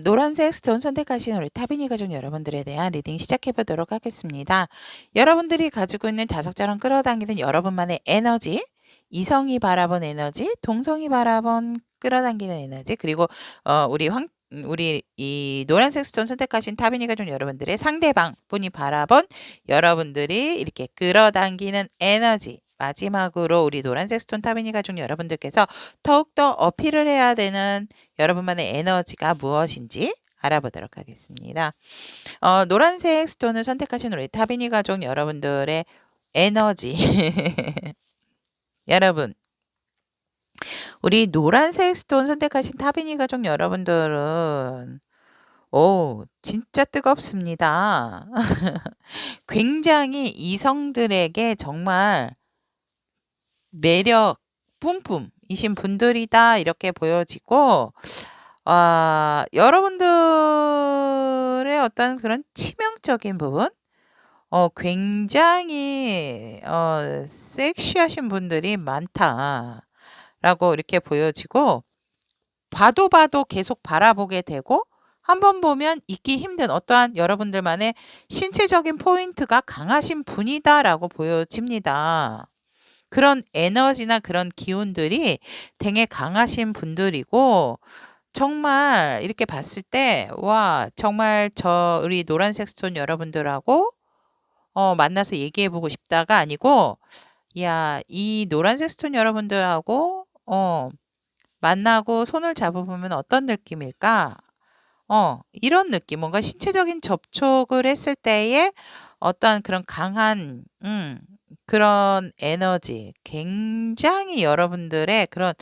Speaker 1: 노란색 스톤 선택하신 우리 타비니 가족 여러분들에 대한 리딩 시작해 보도록 하겠습니다. 여러분들이 가지고 있는 자석처럼 끌어당기는 여러분만의 에너지, 이성이 바라본 에너지, 동성이 바라본 끌어당기는 에너지, 그리고 우리 이 노란색 스톤 선택하신 타비니 가족 여러분들의 상대방 분이 바라본 여러분들이 이렇게 끌어당기는 에너지. 마지막으로 우리 노란색 스톤 타비니 가족 여러분들께서 더욱더 어필을 해야 되는 여러분만의 에너지가 무엇인지 알아보도록 하겠습니다. 노란색 스톤을 선택하신 우리 타비니 가족 여러분들의 에너지. 여러분, 우리 노란색 스톤 선택하신 타비니 가족 여러분들은 진짜 뜨겁습니다. 굉장히 이성들에게 정말 매력 뿜뿜이신 분들이다 이렇게 보여지고 여러분들의 어떤 그런 치명적인 부분 굉장히 섹시하신 분들이 많다라고 이렇게 보여지고 봐도 계속 바라보게 되고 한 번 보면 잊기 힘든 어떠한 여러분들만의 신체적인 포인트가 강하신 분이다라고 보여집니다. 그런 에너지나 그런 기운들이 되게 강하신 분들이고 정말 이렇게 봤을 때 와 정말 우리 노란색 스톤 여러분들하고 만나서 얘기해 보고 싶다가 아니고 야 이 노란색 스톤 여러분들하고 만나고 손을 잡아 보면 어떤 느낌일까? 이런 느낌 뭔가 신체적인 접촉을 했을 때에 어떠한 그런 강한 그런 에너지 굉장히 여러분들의 그런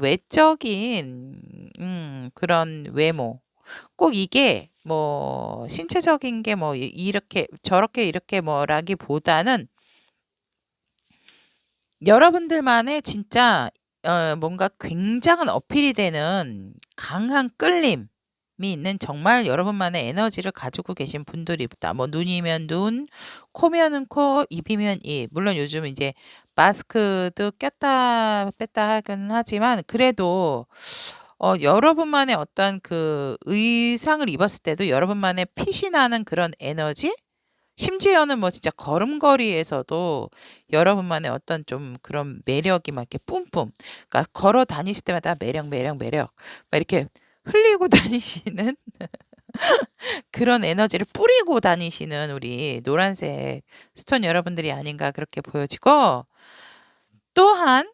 Speaker 1: 외적인 그런 외모 꼭 이게 뭐 신체적인 게 뭐 이렇게 저렇게 이렇게 뭐라기보다는 여러분들만의 진짜 뭔가 굉장한 어필이 되는 강한 끌림이 있는 정말 여러분만의 에너지를 가지고 계신 분들이다. 뭐 눈이면 눈, 코면은 코, 입이면 입. 물론 요즘 이제 마스크도 꼈다 뺐다 하긴 하지만 그래도 여러분만의 어떤 그 의상을 입었을 때도 여러분만의 핏이 나는 그런 에너지? 심지어는 뭐 진짜 걸음걸이에서도 여러분만의 어떤 좀 그런 매력이 막 이렇게 뿜뿜. 그러니까 걸어 다니실 때마다 매력, 매력, 매력. 막 이렇게 흘리고 다니시는 그런 에너지를 뿌리고 다니시는 우리 노란색 스톤 여러분들이 아닌가 그렇게 보여지고 또한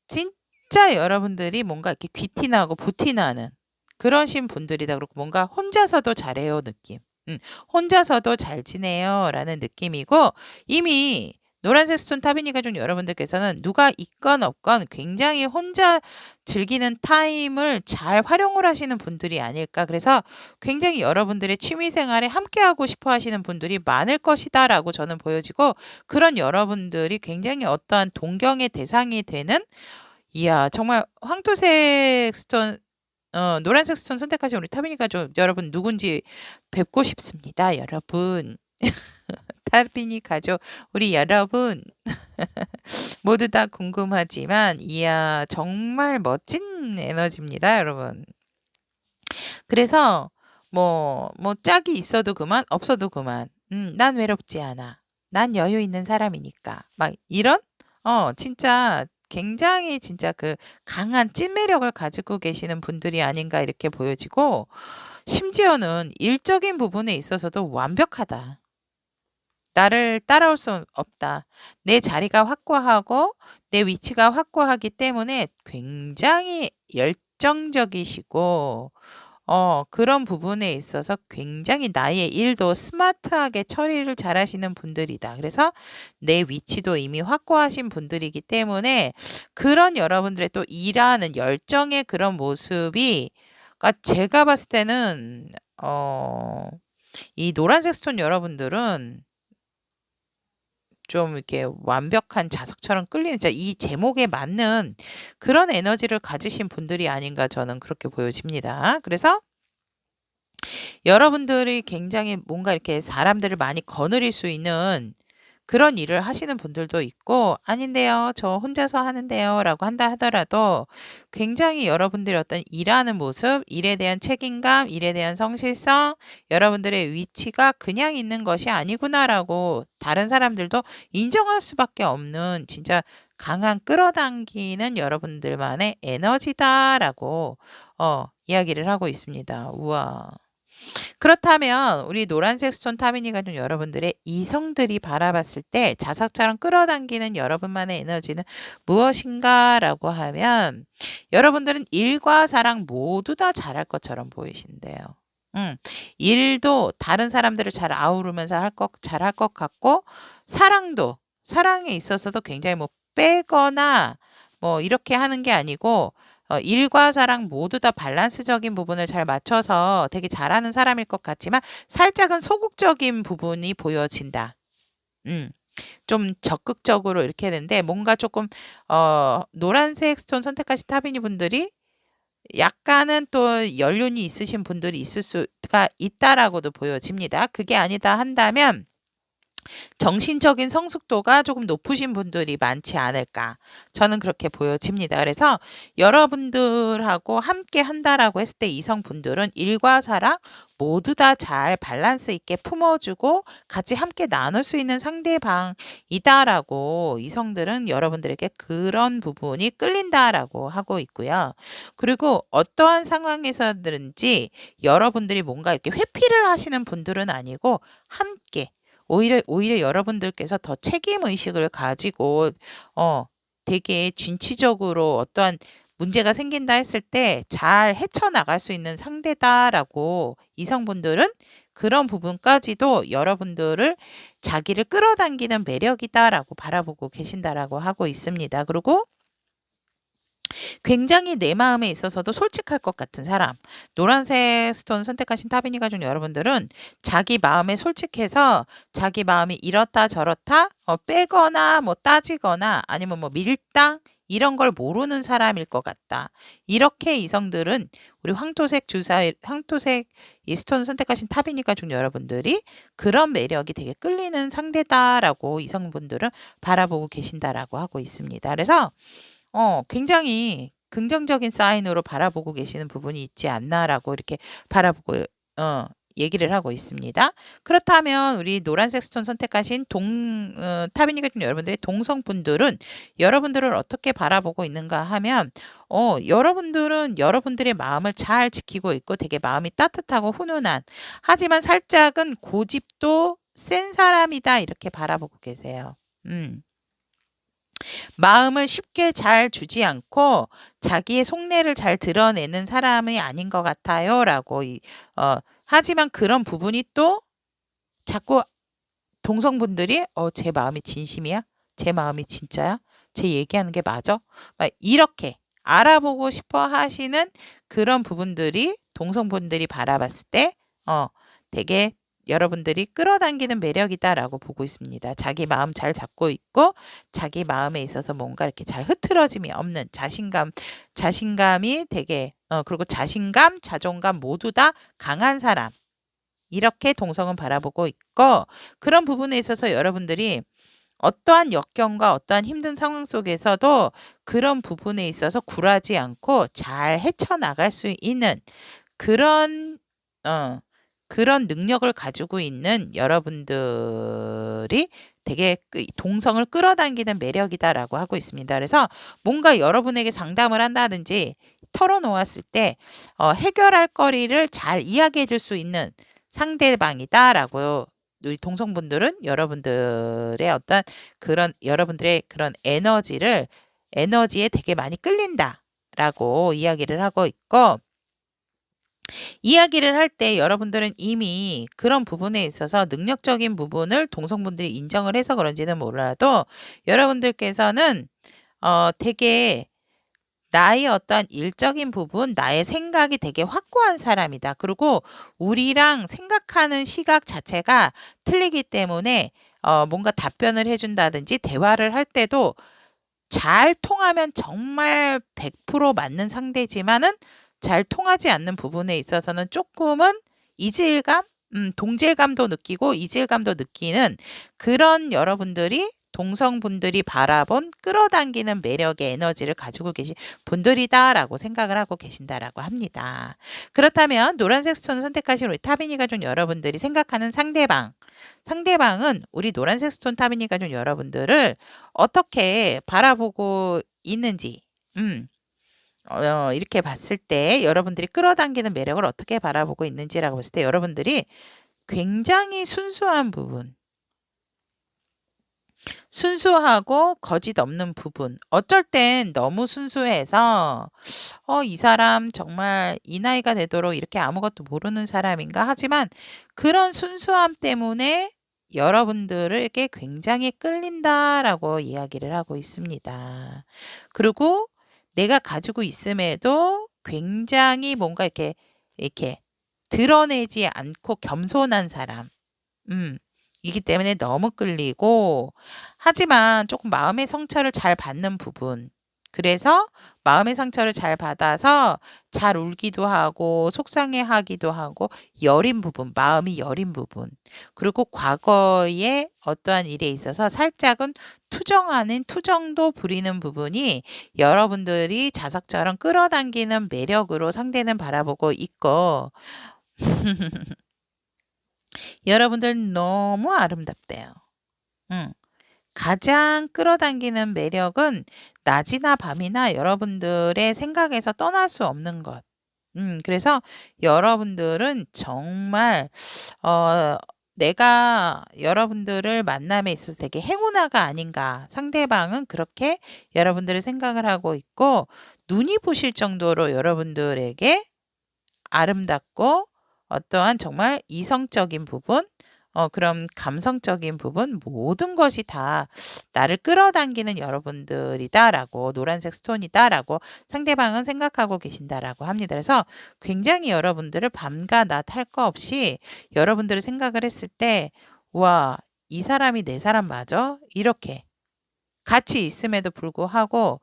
Speaker 1: 진짜 여러분들이 뭔가 이렇게 귀티나고 부티나는 그러신 분들이다. 그렇고 뭔가 혼자서도 잘해요 느낌. 혼자서도 잘 지내요라는 느낌이고 이미 노란색 스톤 타비니 가족 여러분들께서는 누가 있건 없건 굉장히 혼자 즐기는 타임을 잘 활용을 하시는 분들이 아닐까. 그래서 굉장히 여러분들의 취미 생활에 함께하고 싶어 하시는 분들이 많을 것이다라고 저는 보여지고 그런 여러분들이 굉장히 어떠한 동경의 대상이 되는 이야 정말 황토색 스톤 노란색 스톤 선택하신 우리 타비니 가족 여러분 누군지 뵙고 싶습니다, 여러분. 타비니 가족 우리 여러분 모두 다 궁금하지만 이야 정말 멋진 에너지입니다, 여러분. 그래서 뭐 짝이 있어도 그만 없어도 그만. 난 외롭지 않아. 난 여유 있는 사람이니까. 막 이런 진짜 굉장히 진짜 그 강한 찐 매력을 가지고 계시는 분들이 아닌가 이렇게 보여지고 심지어는 일적인 부분에 있어서도 완벽하다. 나를 따라올 수 없다. 내 자리가 확고하고 내 위치가 확고하기 때문에 굉장히 열정적이시고 그런 부분에 있어서 굉장히 나의 일도 스마트하게 처리를 잘하시는 분들이다. 그래서 내 위치도 이미 확고하신 분들이기 때문에 그런 여러분들의 또 일하는 열정의 그런 모습이 그러니까 제가 봤을 때는 이 노란색 스톤 여러분들은 좀 이렇게 완벽한 자석처럼 끌리는 진짜 이 제목에 맞는 그런 에너지를 가지신 분들이 아닌가 저는 그렇게 보여집니다. 그래서 여러분들이 굉장히 뭔가 이렇게 사람들을 많이 거느릴 수 있는 그런 일을 하시는 분들도 있고 "아닌데요. 저 혼자서 하는데요."라고 한다 하더라도 굉장히 여러분들이 어떤 일하는 모습, 일에 대한 책임감, 일에 대한 성실성, 여러분들의 위치가 '그냥 있는 것이 아니구나.'라고 다른 사람들도 인정할 수밖에 없는 진짜 강한 끌어당기는 여러분들만의 에너지다라고 이야기를 하고 있습니다. 우와. 그렇다면 우리 노란색 스톤 타미니 가족 여러분들의 이성들이 바라봤을 때 자석처럼 끌어당기는 여러분만의 에너지는 무엇인가라고 하면 여러분들은 일과 사랑 모두 다 잘할 것처럼 보이신대요. 일도 다른 사람들을 잘 아우르면서 잘할 것 같고 사랑에 있어서도 굉장히 뭐 빼거나 뭐 이렇게 하는 게 아니고 일과 사랑 모두 다 밸런스적인 부분을 잘 맞춰서 되게 잘하는 사람일 것 같지만 살짝은 소극적인 부분이 보여진다. 음. 좀 적극적으로 이렇게 했는데 뭔가 조금 노란색 스톤 선택하신 타비니 분들이 약간은 또 연륜이 있으신 분들이 있을 수가 있다라고도 보여집니다. 그게 아니다 한다면 정신적인 성숙도가 조금 높으신 분들이 많지 않을까. 저는 그렇게 보여집니다. 그래서 여러분들하고 함께 한다라고 했을 때 이성분들은 일과 사랑 모두 다 잘 밸런스 있게 품어주고 같이 함께 나눌 수 있는 상대방이다라고 이성들은 여러분들에게 그런 부분이 끌린다라고 하고 있고요. 그리고 어떠한 상황에서든지 여러분들이 뭔가 이렇게 회피를 하시는 분들은 아니고 함께 오히려 여러분들께서 더 책임 의식을 가지고 어 되게 진취적으로 어떠한 문제가 생긴다 했을 때 잘 헤쳐나갈 수 있는 상대다라고 이성분들은 그런 부분까지도 여러분들을 자기를 끌어당기는 매력이다라고 바라보고 계신다라고 하고 있습니다. 그리고 굉장히 내 마음에 있어서도 솔직할 것 같은 사람. 노란색 스톤 선택하신 타비니 가족 여러분들은 자기 마음에 솔직해서 자기 마음이 이렇다 저렇다 빼거나 뭐 따지거나 아니면 뭐 밀당 이런 걸 모르는 사람일 것 같다. 이렇게 이성들은 우리 황토색 이 스톤 선택하신 타비니 가족 여러분들이 그런 매력이 되게 끌리는 상대다라고 이성분들은 바라보고 계신다라고 하고 있습니다. 그래서 굉장히 긍정적인 사인으로 바라보고 계시는 부분이 있지 않나라고 이렇게 바라보고 어 얘기를 하고 있습니다. 그렇다면 우리 노란색 스톤 선택하신 타비니 같은 여러분들의 동성분들은 여러분들을 어떻게 바라보고 있는가 하면 여러분들은 여러분들의 마음을 잘 지키고 있고 되게 마음이 따뜻하고 훈훈한 하지만 살짝은 고집도 센 사람이다 이렇게 바라보고 계세요. 마음을 쉽게 잘 주지 않고 자기의 속내를 잘 드러내는 사람이 아닌 것 같아요라고 하지만 그런 부분이 또 자꾸 동성분들이 제 마음이 진심이야? 제 마음이 진짜야? 제 얘기하는 게 맞아? 막 이렇게 알아보고 싶어 하시는 그런 부분들이 동성분들이 바라봤을 때 되게 여러분들이 끌어당기는 매력이다라고 보고 있습니다. 자기 마음 잘 잡고 있고 자기 마음에 있어서 뭔가 이렇게 잘 흐트러짐이 없는 자신감이 되게 그리고 자신감, 자존감 모두 다 강한 사람. 이렇게 동성은 바라보고 있고 그런 부분에 있어서 여러분들이 어떠한 역경과 어떠한 힘든 상황 속에서도 그런 부분에 있어서 굴하지 않고 잘 헤쳐나갈 수 있는 그런 그런 능력을 가지고 있는 여러분들이 되게 동성을 끌어당기는 매력이다라고 하고 있습니다. 그래서 뭔가 여러분에게 상담을 한다든지 털어놓았을 때 해결할 거리를 잘 이야기해 줄 수 있는 상대방이다라고 우리 동성분들은 여러분들의 어떤 그런 여러분들의 그런 에너지에 되게 많이 끌린다라고 이야기를 하고 있고 이야기를 할 때 여러분들은 이미 그런 부분에 있어서 능력적인 부분을 동성분들이 인정을 해서 그런지는 몰라도 여러분들께서는 되게 나의 어떤 일적인 부분, 나의 생각이 되게 확고한 사람이다. 그리고 우리랑 생각하는 시각 자체가 틀리기 때문에 뭔가 답변을 해준다든지 대화를 할 때도 잘 통하면 정말 100% 맞는 상대지만은 잘 통하지 않는 부분에 있어서는 조금은 이질감, 동질감도 느끼고 이질감도 느끼는 그런 여러분들이 동성분들이 바라본 끌어당기는 매력의 에너지를 가지고 계신 분들이다라고 생각을 하고 계신다라고 합니다. 그렇다면 노란색 스톤을 선택하신 우리 타비니 가족 여러분들이 생각하는 상대방은 우리 노란색 스톤 타비니 가족 여러분들을 어떻게 바라보고 있는지, 이렇게 봤을 때 여러분들이 끌어당기는 매력을 어떻게 바라보고 있는지라고 봤을 때 여러분들이 굉장히 순수한 부분, 순수하고 거짓 없는 부분. 어쩔 땐 너무 순수해서 이 사람 정말 이 나이가 되도록 이렇게 아무것도 모르는 사람인가 하지만 그런 순수함 때문에 여러분들에게 굉장히 끌린다라고 이야기를 하고 있습니다. 그리고 내가 가지고 있음에도 굉장히 뭔가 이렇게 드러내지 않고 겸손한 사람. 이기 때문에 너무 끌리고 하지만 조금 마음의 상처를 잘 받는 부분. 그래서 마음의 상처를 잘 받아서 잘 울기도 하고 속상해하기도 하고 여린 부분, 마음이 여린 부분, 그리고 과거에 어떠한 일에 있어서 살짝은 투정하는 투정도 부리는 부분이 여러분들이 자석처럼 끌어당기는 매력으로 상대는 바라보고 있고 여러분들 너무 아름답대요. 응. 가장 끌어당기는 매력은 낮이나 밤이나 여러분들의 생각에서 떠날 수 없는 것. 그래서 여러분들은 정말 어 내가 여러분들을 만남에 있어서 되게 행운아가 아닌가. 상대방은 그렇게 여러분들을 생각을 하고 있고 눈이 부실 정도로 여러분들에게 아름답고 어떠한 정말 이성적인 부분, 그런 감성적인 부분 모든 것이 다 나를 끌어당기는 여러분들이다라고 노란색 스톤이다라고 상대방은 생각하고 계신다라고 합니다. 그래서 굉장히 여러분들을 밤과 낮 할 거 없이 여러분들을 생각을 했을 때 와, 이 사람이 내 사람 맞아? 이렇게 같이 있음에도 불구하고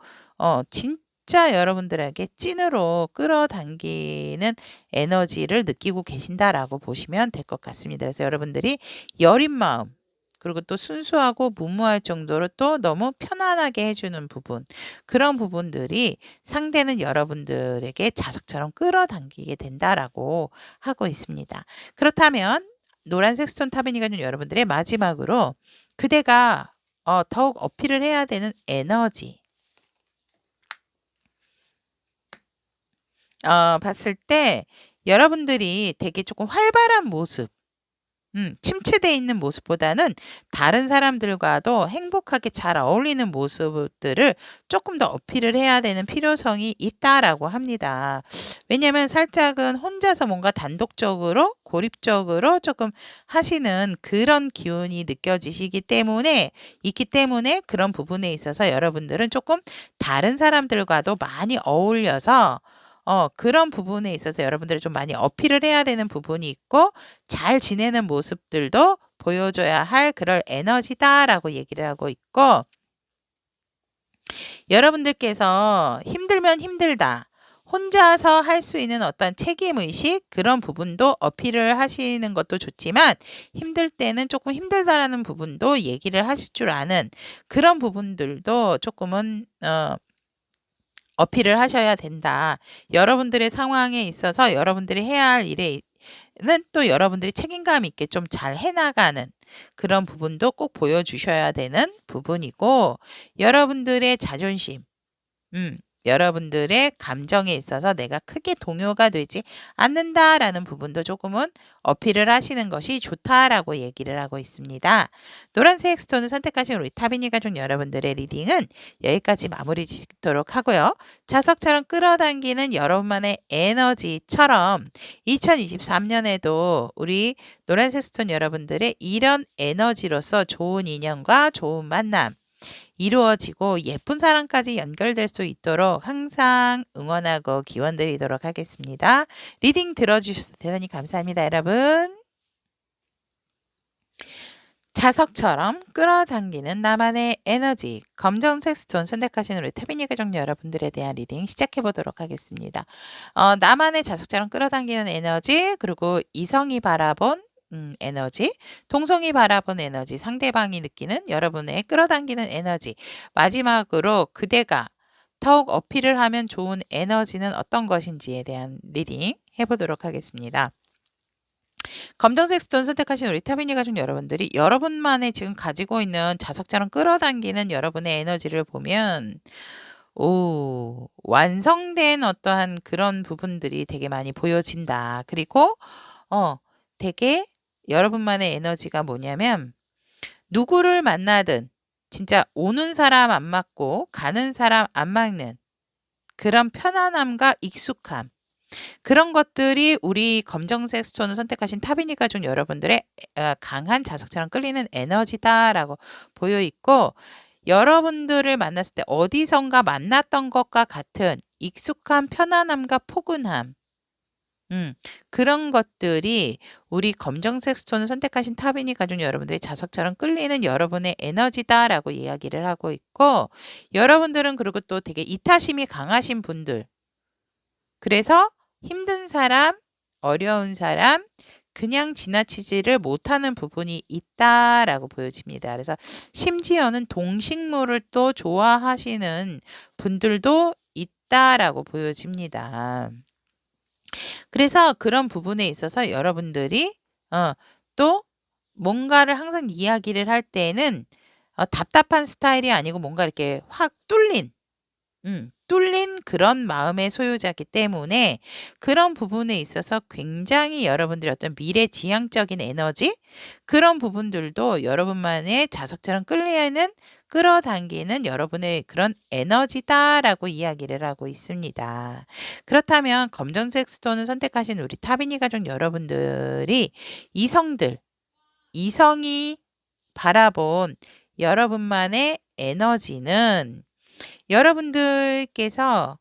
Speaker 1: 진짜 여러분들에게 찐으로 끌어당기는 에너지를 느끼고 계신다라고 보시면 될 것 같습니다. 그래서 여러분들이 여린 마음 그리고 또 순수하고 무모할 정도로 또 너무 편안하게 해주는 부분 그런 부분들이 상대는 여러분들에게 자석처럼 끌어당기게 된다라고 하고 있습니다. 그렇다면 노란색 스톤 타비니가 준 여러분들의 마지막으로 그대가 더욱 어필을 해야 되는 에너지. 봤을 때 여러분들이 되게 조금 활발한 모습, 침체되어 있는 모습보다는 다른 사람들과도 행복하게 잘 어울리는 모습들을 조금 더 어필을 해야 되는 필요성이 있다라고 합니다. 왜냐면 살짝은 혼자서 뭔가 단독적으로 고립적으로 조금 하시는 그런 기운이 느껴지시기 때문에 있기 때문에 그런 부분에 있어서 여러분들은 조금 다른 사람들과도 많이 어울려서 그런 부분에 있어서 여러분들이 좀 많이 어필을 해야 되는 부분이 있고 잘 지내는 모습들도 보여줘야 할 그럴 에너지다라고 얘기를 하고 있고 여러분들께서 힘들면 힘들다. 혼자서 할 수 있는 어떤 책임의식 그런 부분도 어필을 하시는 것도 좋지만 힘들 때는 조금 힘들다라는 부분도 얘기를 하실 줄 아는 그런 부분들도 조금은 어필을 하셔야 된다. 여러분들의 상황에 있어서 여러분들이 해야 할 일에는 또 여러분들이 책임감 있게 좀 잘 해나가는 그런 부분도 꼭 보여주셔야 되는 부분이고 여러분들의 자존심, 여러분들의 감정에 있어서 내가 크게 동요가 되지 않는다라는 부분도 조금은 어필을 하시는 것이 좋다라고 얘기를 하고 있습니다. 노란색 스톤을 선택하신 우리 타비니 가족 여러분들의 리딩은 여기까지 마무리 짓도록 하고요. 자석처럼 끌어당기는 여러분만의 에너지처럼 2023년에도 우리 노란색 스톤 여러분들의 이런 에너지로서 좋은 인연과 좋은 만남 이루어지고 예쁜 사랑까지 연결될 수 있도록 항상 응원하고 기원드리도록 하겠습니다. 리딩 들어주셔서 대단히 감사합니다, 여러분. 자석처럼 끌어당기는 나만의 에너지 검정색 스톤 선택하신 우리 태빈이 가족 여러분들에 대한 리딩 시작해 보도록 하겠습니다. 나만의 자석처럼 끌어당기는 에너지 그리고 이성이 바라본 에너지, 동성이 바라본 에너지, 상대방이 느끼는 여러분의 끌어당기는 에너지 마지막으로 그대가 더욱 어필을 하면 좋은 에너지는 어떤 것인지에 대한 리딩 해보도록 하겠습니다. 검정색 스톤 선택하신 우리 타비니 가족 여러분들이 여러분만의 지금 가지고 있는 자석처럼 끌어당기는 여러분의 에너지를 보면 완성된 어떠한 그런 부분들이 되게 많이 보여진다. 그리고 되게 여러분만의 에너지가 뭐냐면 누구를 만나든 진짜 오는 사람 안 맞고 가는 사람 안 막는 그런 편안함과 익숙함 그런 것들이 우리 검정색 스톤을 선택하신 타비니 가족 여러분들의 강한 자석처럼 끌리는 에너지다라고 보여 있고 여러분들을 만났을 때 어디선가 만났던 것과 같은 익숙한 편안함과 포근함 음. 그런 것들이 우리 검정색 스톤을 선택하신 타비니 가족 여러분들이 자석처럼 끌리는 여러분의 에너지다라고 이야기를 하고 있고, 여러분들은 그리고 또 되게 이타심이 강하신 분들, 그래서 힘든 사람, 어려운 사람, 그냥 지나치지를 못하는 부분이 있다라고 보여집니다. 그래서 심지어는 동식물을 또 좋아하시는 분들도 있다라고 보여집니다. 그래서 그런 부분에 있어서 여러분들이 또 뭔가를 항상 이야기를 할 때에는 답답한 스타일이 아니고 뭔가 이렇게 확 뚫린 그런 마음의 소유자이기 때문에 그런 부분에 있어서 굉장히 여러분들의 어떤 미래지향적인 에너지, 그런 부분들도 여러분만의 자석처럼 끌어당기는 여러분의 그런 에너지다라고 이야기를 하고 있습니다. 그렇다면 검정색 스톤을 선택하신 우리 타비니 가족 여러분들이 이성이 바라본 여러분만의 에너지는, 여러분들께서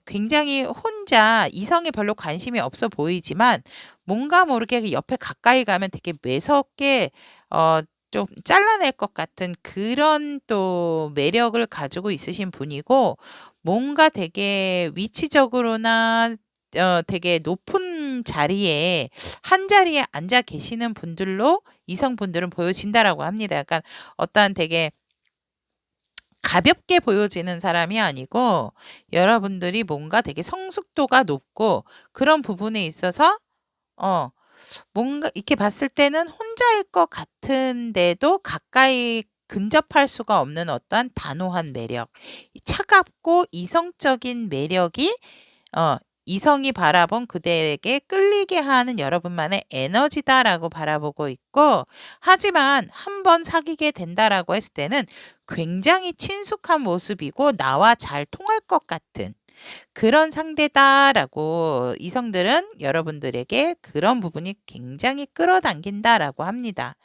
Speaker 1: 굉장히 혼자 이성에 별로 관심이 없어 보이지만 뭔가 모르게 그 옆에 가까이 가면 되게 매섭게 좀 잘라낼 것 같은 그런 또 매력을 가지고 있으신 분이고, 뭔가 되게 위치적으로나 되게 높은 자리에 한 자리에 앉아 계시는 분들로 이성분들은 보여진다라고 합니다. 약간 어떠한 되게 가볍게 보여지는 사람이 아니고 여러분들이 뭔가 되게 성숙도가 높고 그런 부분에 있어서 어 뭔가 이렇게 봤을 때는 혼자일 것 같은데도 가까이 근접할 수가 없는 어떠한 단호한 매력, 차갑고 이성적인 매력이 어 이성이 바라본 그대에게 끌리게 하는 여러분만의 에너지다라고 바라보고 있고, 하지만 한 번 사귀게 된다라고 했을 때는 굉장히 친숙한 모습이고 나와 잘 통할 것 같은 그런 상대다라고 이성들은 여러분들에게 그런 부분이 굉장히 끌어당긴다라고 합니다.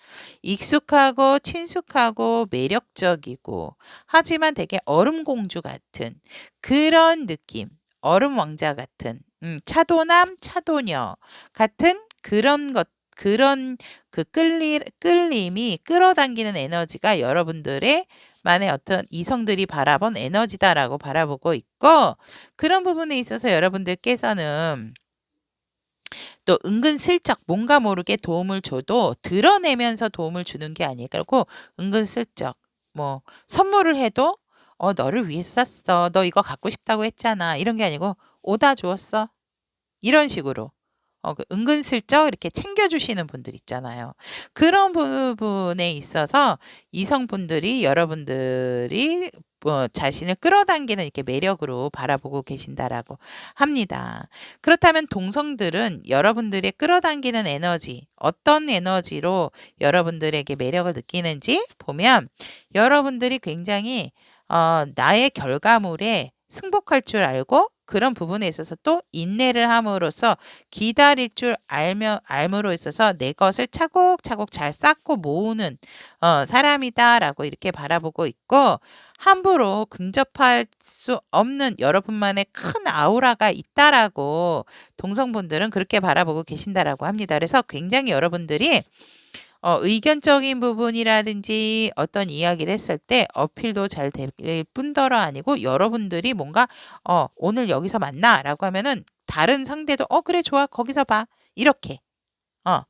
Speaker 1: 익숙하고 친숙하고 매력적이고 하지만 되게 얼음공주 같은 그런 느낌, 얼음 왕자 같은 차도남, 차도녀 같은 그런 그 끌림이 끌어당기는 에너지가 여러분들의 만의 어떤 이성들이 바라본 에너지다라고 바라보고 있고, 그런 부분에 있어서 여러분들께서는 또 은근슬쩍 뭔가 모르게 도움을 줘도 드러내면서 도움을 주는 게 아니고 은근슬쩍 뭐 선물을 해도 너를 위해서 샀어. 너 이거 갖고 싶다고 했잖아. 이런 게 아니고 오다 주었어. 이런 식으로 그 은근슬쩍 이렇게 챙겨주시는 분들 있잖아요. 그런 부분에 있어서 이성분들이 여러분들이 자신을 끌어당기는 이렇게 매력으로 바라보고 계신다라고 합니다. 그렇다면 동성들은 여러분들의 끌어당기는 에너지, 어떤 에너지로 여러분들에게 매력을 느끼는지 보면, 여러분들이 굉장히 나의 결과물에 승복할 줄 알고 그런 부분에 있어서 또 인내를 함으로써 기다릴 줄 알므로 있어서 내 것을 차곡차곡 잘 쌓고 모으는 사람이다라고 이렇게 바라보고 있고, 함부로 근접할 수 없는 여러분만의 큰 아우라가 있다라고 동성분들은 그렇게 바라보고 계신다라고 합니다. 그래서 굉장히 여러분들이 의견적인 부분이라든지 어떤 이야기를 했을 때 어필도 잘 될 뿐더러 아니고, 여러분들이 뭔가 오늘 여기서 만나라고 하면은 다른 상대도 그래 좋아 거기서 봐 이렇게 어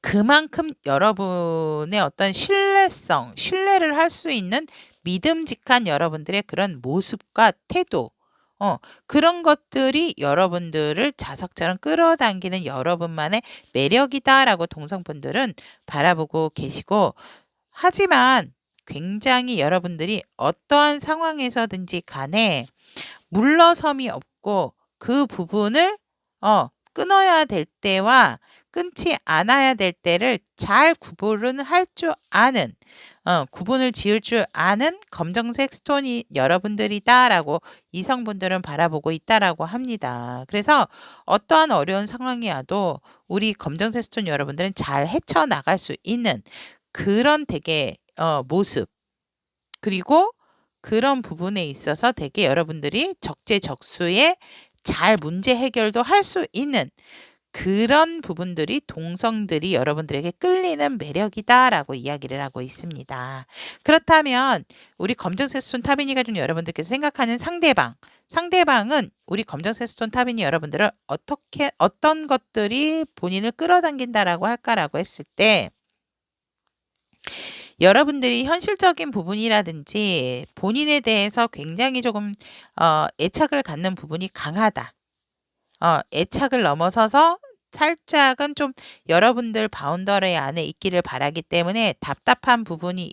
Speaker 1: 그만큼 여러분의 어떤 신뢰를 할 수 있는 믿음직한 여러분들의 그런 모습과 태도, 그런 것들이 여러분들을 자석처럼 끌어당기는 여러분만의 매력이다라고 동성분들은 바라보고 계시고, 하지만 굉장히 여러분들이 어떠한 상황에서든지 간에 물러섬이 없고 그 부분을 끊어야 될 때와 끊지 않아야 될 때를 잘 구분을 할 줄 아는 구분을 지을 줄 아는 검정색 스톤이 여러분들이다라고 이성분들은 바라보고 있다라고 합니다. 그래서 어떠한 어려운 상황이 와도 우리 검정색 스톤 여러분들은 잘 헤쳐나갈 수 있는 그런 되게 모습, 그리고 그런 부분에 있어서 되게 여러분들이 적재적소에 잘 문제 해결도 할 수 있는 그런 부분들이 동성들이 여러분들에게 끌리는 매력이다라고 이야기를 하고 있습니다. 그렇다면 우리 검정색 스톤 타비니 가족 여러분들께서 생각하는 상대방은 우리 검정색 스톤 타비니 여러분들을 어떤 것들이 본인을 끌어당긴다라고 할까라고 했을 때 여러분들이 현실적인 부분이라든지 본인에 대해서 굉장히 조금 애착을 갖는 부분이 강하다. 애착을 넘어서서 살짝은 좀 여러분들 바운더리 안에 있기를 바라기 때문에 답답한 부분이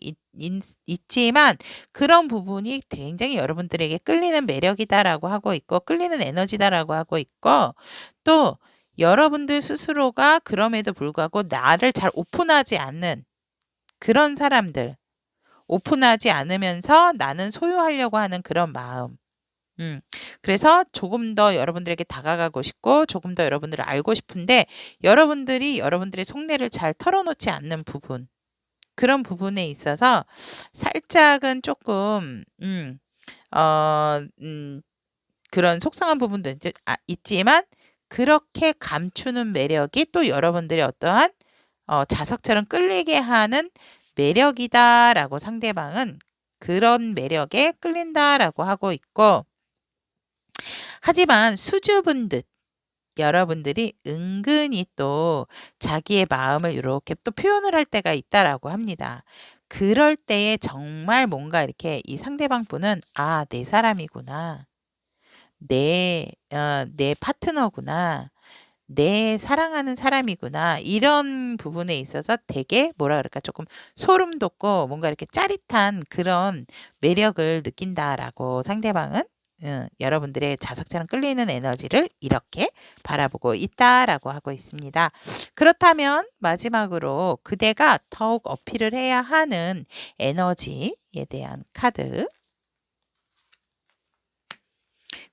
Speaker 1: 있지만 그런 부분이 굉장히 여러분들에게 끌리는 매력이다라고 하고 있고 끌리는 에너지다라고 하고 있고 또 여러분들 스스로가 그럼에도 불구하고 나를 잘 오픈하지 않는 그런 사람들 오픈하지 않으면서 나는 소유하려고 하는 그런 마음 그래서 조금 더 여러분들에게 다가가고 싶고 조금 더 여러분들을 알고 싶은데 여러분들이 여러분들의 속내를 잘 털어놓지 않는 부분 그런 부분에 있어서 살짝은 조금 그런 속상한 부분도 있지만 그렇게 감추는 매력이 또 여러분들의 어떠한 자석처럼 끌리게 하는 매력이다라고 상대방은 그런 매력에 끌린다라고 하고 있고 하지만 수줍은 듯 여러분들이 은근히 또 자기의 마음을 이렇게 또 표현을 할 때가 있다라고 합니다. 그럴 때에 정말 뭔가 이렇게 이 상대방 분은 내 사람이구나. 내 파트너구나. 내 사랑하는 사람이구나. 이런 부분에 있어서 되게 뭐라 그럴까 조금 소름 돋고 뭔가 이렇게 짜릿한 그런 매력을 느낀다라고 상대방은 여러분들의 자석처럼 끌리는 에너지를 이렇게 바라보고 있다라고 하고 있습니다. 그렇다면 마지막으로 그대가 더욱 어필을 해야 하는 에너지에 대한 카드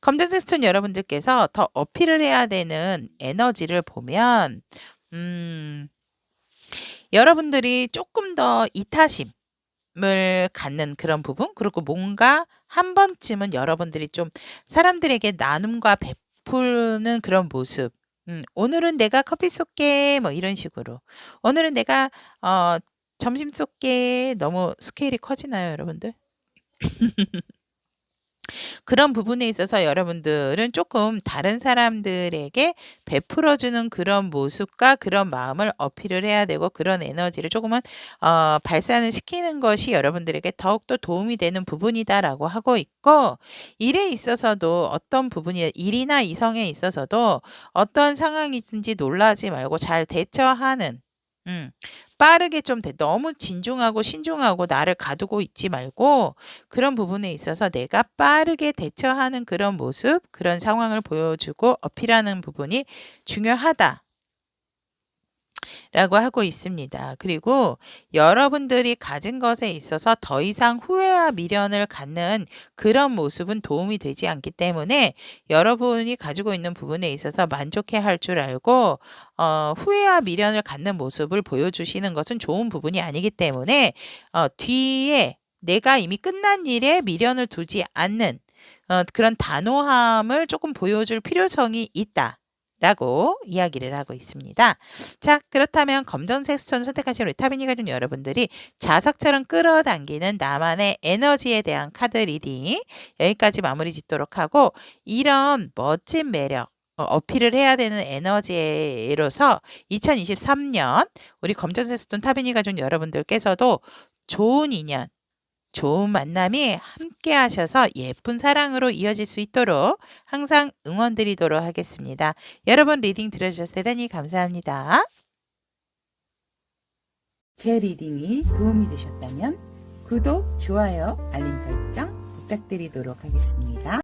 Speaker 1: 검정색 스톤 여러분들께서 더 어필을 해야 되는 에너지를 보면 여러분들이 조금 더 이타심을 갖는 그런 부분 그리고 뭔가 한 번쯤은 여러분들이 좀 사람들에게 나눔과 베푸는 그런 모습 오늘은 내가 커피 쏠게 뭐 이런 식으로 오늘은 내가 점심 쏠게 너무 스케일이 커지나요 여러분들? 그런 부분에 있어서 여러분들은 조금 다른 사람들에게 베풀어주는 그런 모습과 그런 마음을 어필을 해야 되고 그런 에너지를 조금은 발산을 시키는 것이 여러분들에게 더욱더 도움이 되는 부분이다라고 하고 있고 일에 있어서도 어떤 부분이 일이나 이성에 있어서도 어떤 상황이든지 놀라지 말고 잘 대처하는 빠르게 좀 너무 진중하고 신중하고 나를 가두고 있지 말고 그런 부분에 있어서 내가 빠르게 대처하는 그런 모습, 그런 상황을 보여주고 어필하는 부분이 중요하다. 라고 하고 있습니다. 그리고 여러분들이 가진 것에 있어서 더 이상 후회와 미련을 갖는 그런 모습은 도움이 되지 않기 때문에 여러분이 가지고 있는 부분에 있어서 만족해 할 줄 알고 후회와 미련을 갖는 모습을 보여주시는 것은 좋은 부분이 아니기 때문에 뒤에 내가 이미 끝난 일에 미련을 두지 않는 그런 단호함을 조금 보여줄 필요성이 있다. 라고 이야기를 하고 있습니다. 자, 그렇다면 검정색 스톤 선택하신 리타비니 가족 여러분들이 자석처럼 끌어당기는 나만의 에너지에 대한 카드 리딩 여기까지 마무리 짓도록 하고 이런 멋진 매력 어필을 해야 되는 에너지로서 2023년 우리 검정색 스톤 타비니 가족 여러분들께서도 좋은 인연 좋은 만남이 함께 하셔서 예쁜 사랑으로 이어질 수 있도록 항상 응원드리도록 하겠습니다. 여러분 리딩 들어주셔서 대단히 감사합니다. 제 리딩이 도움이 되셨다면 구독, 좋아요, 알림 설정 부탁드리도록 하겠습니다.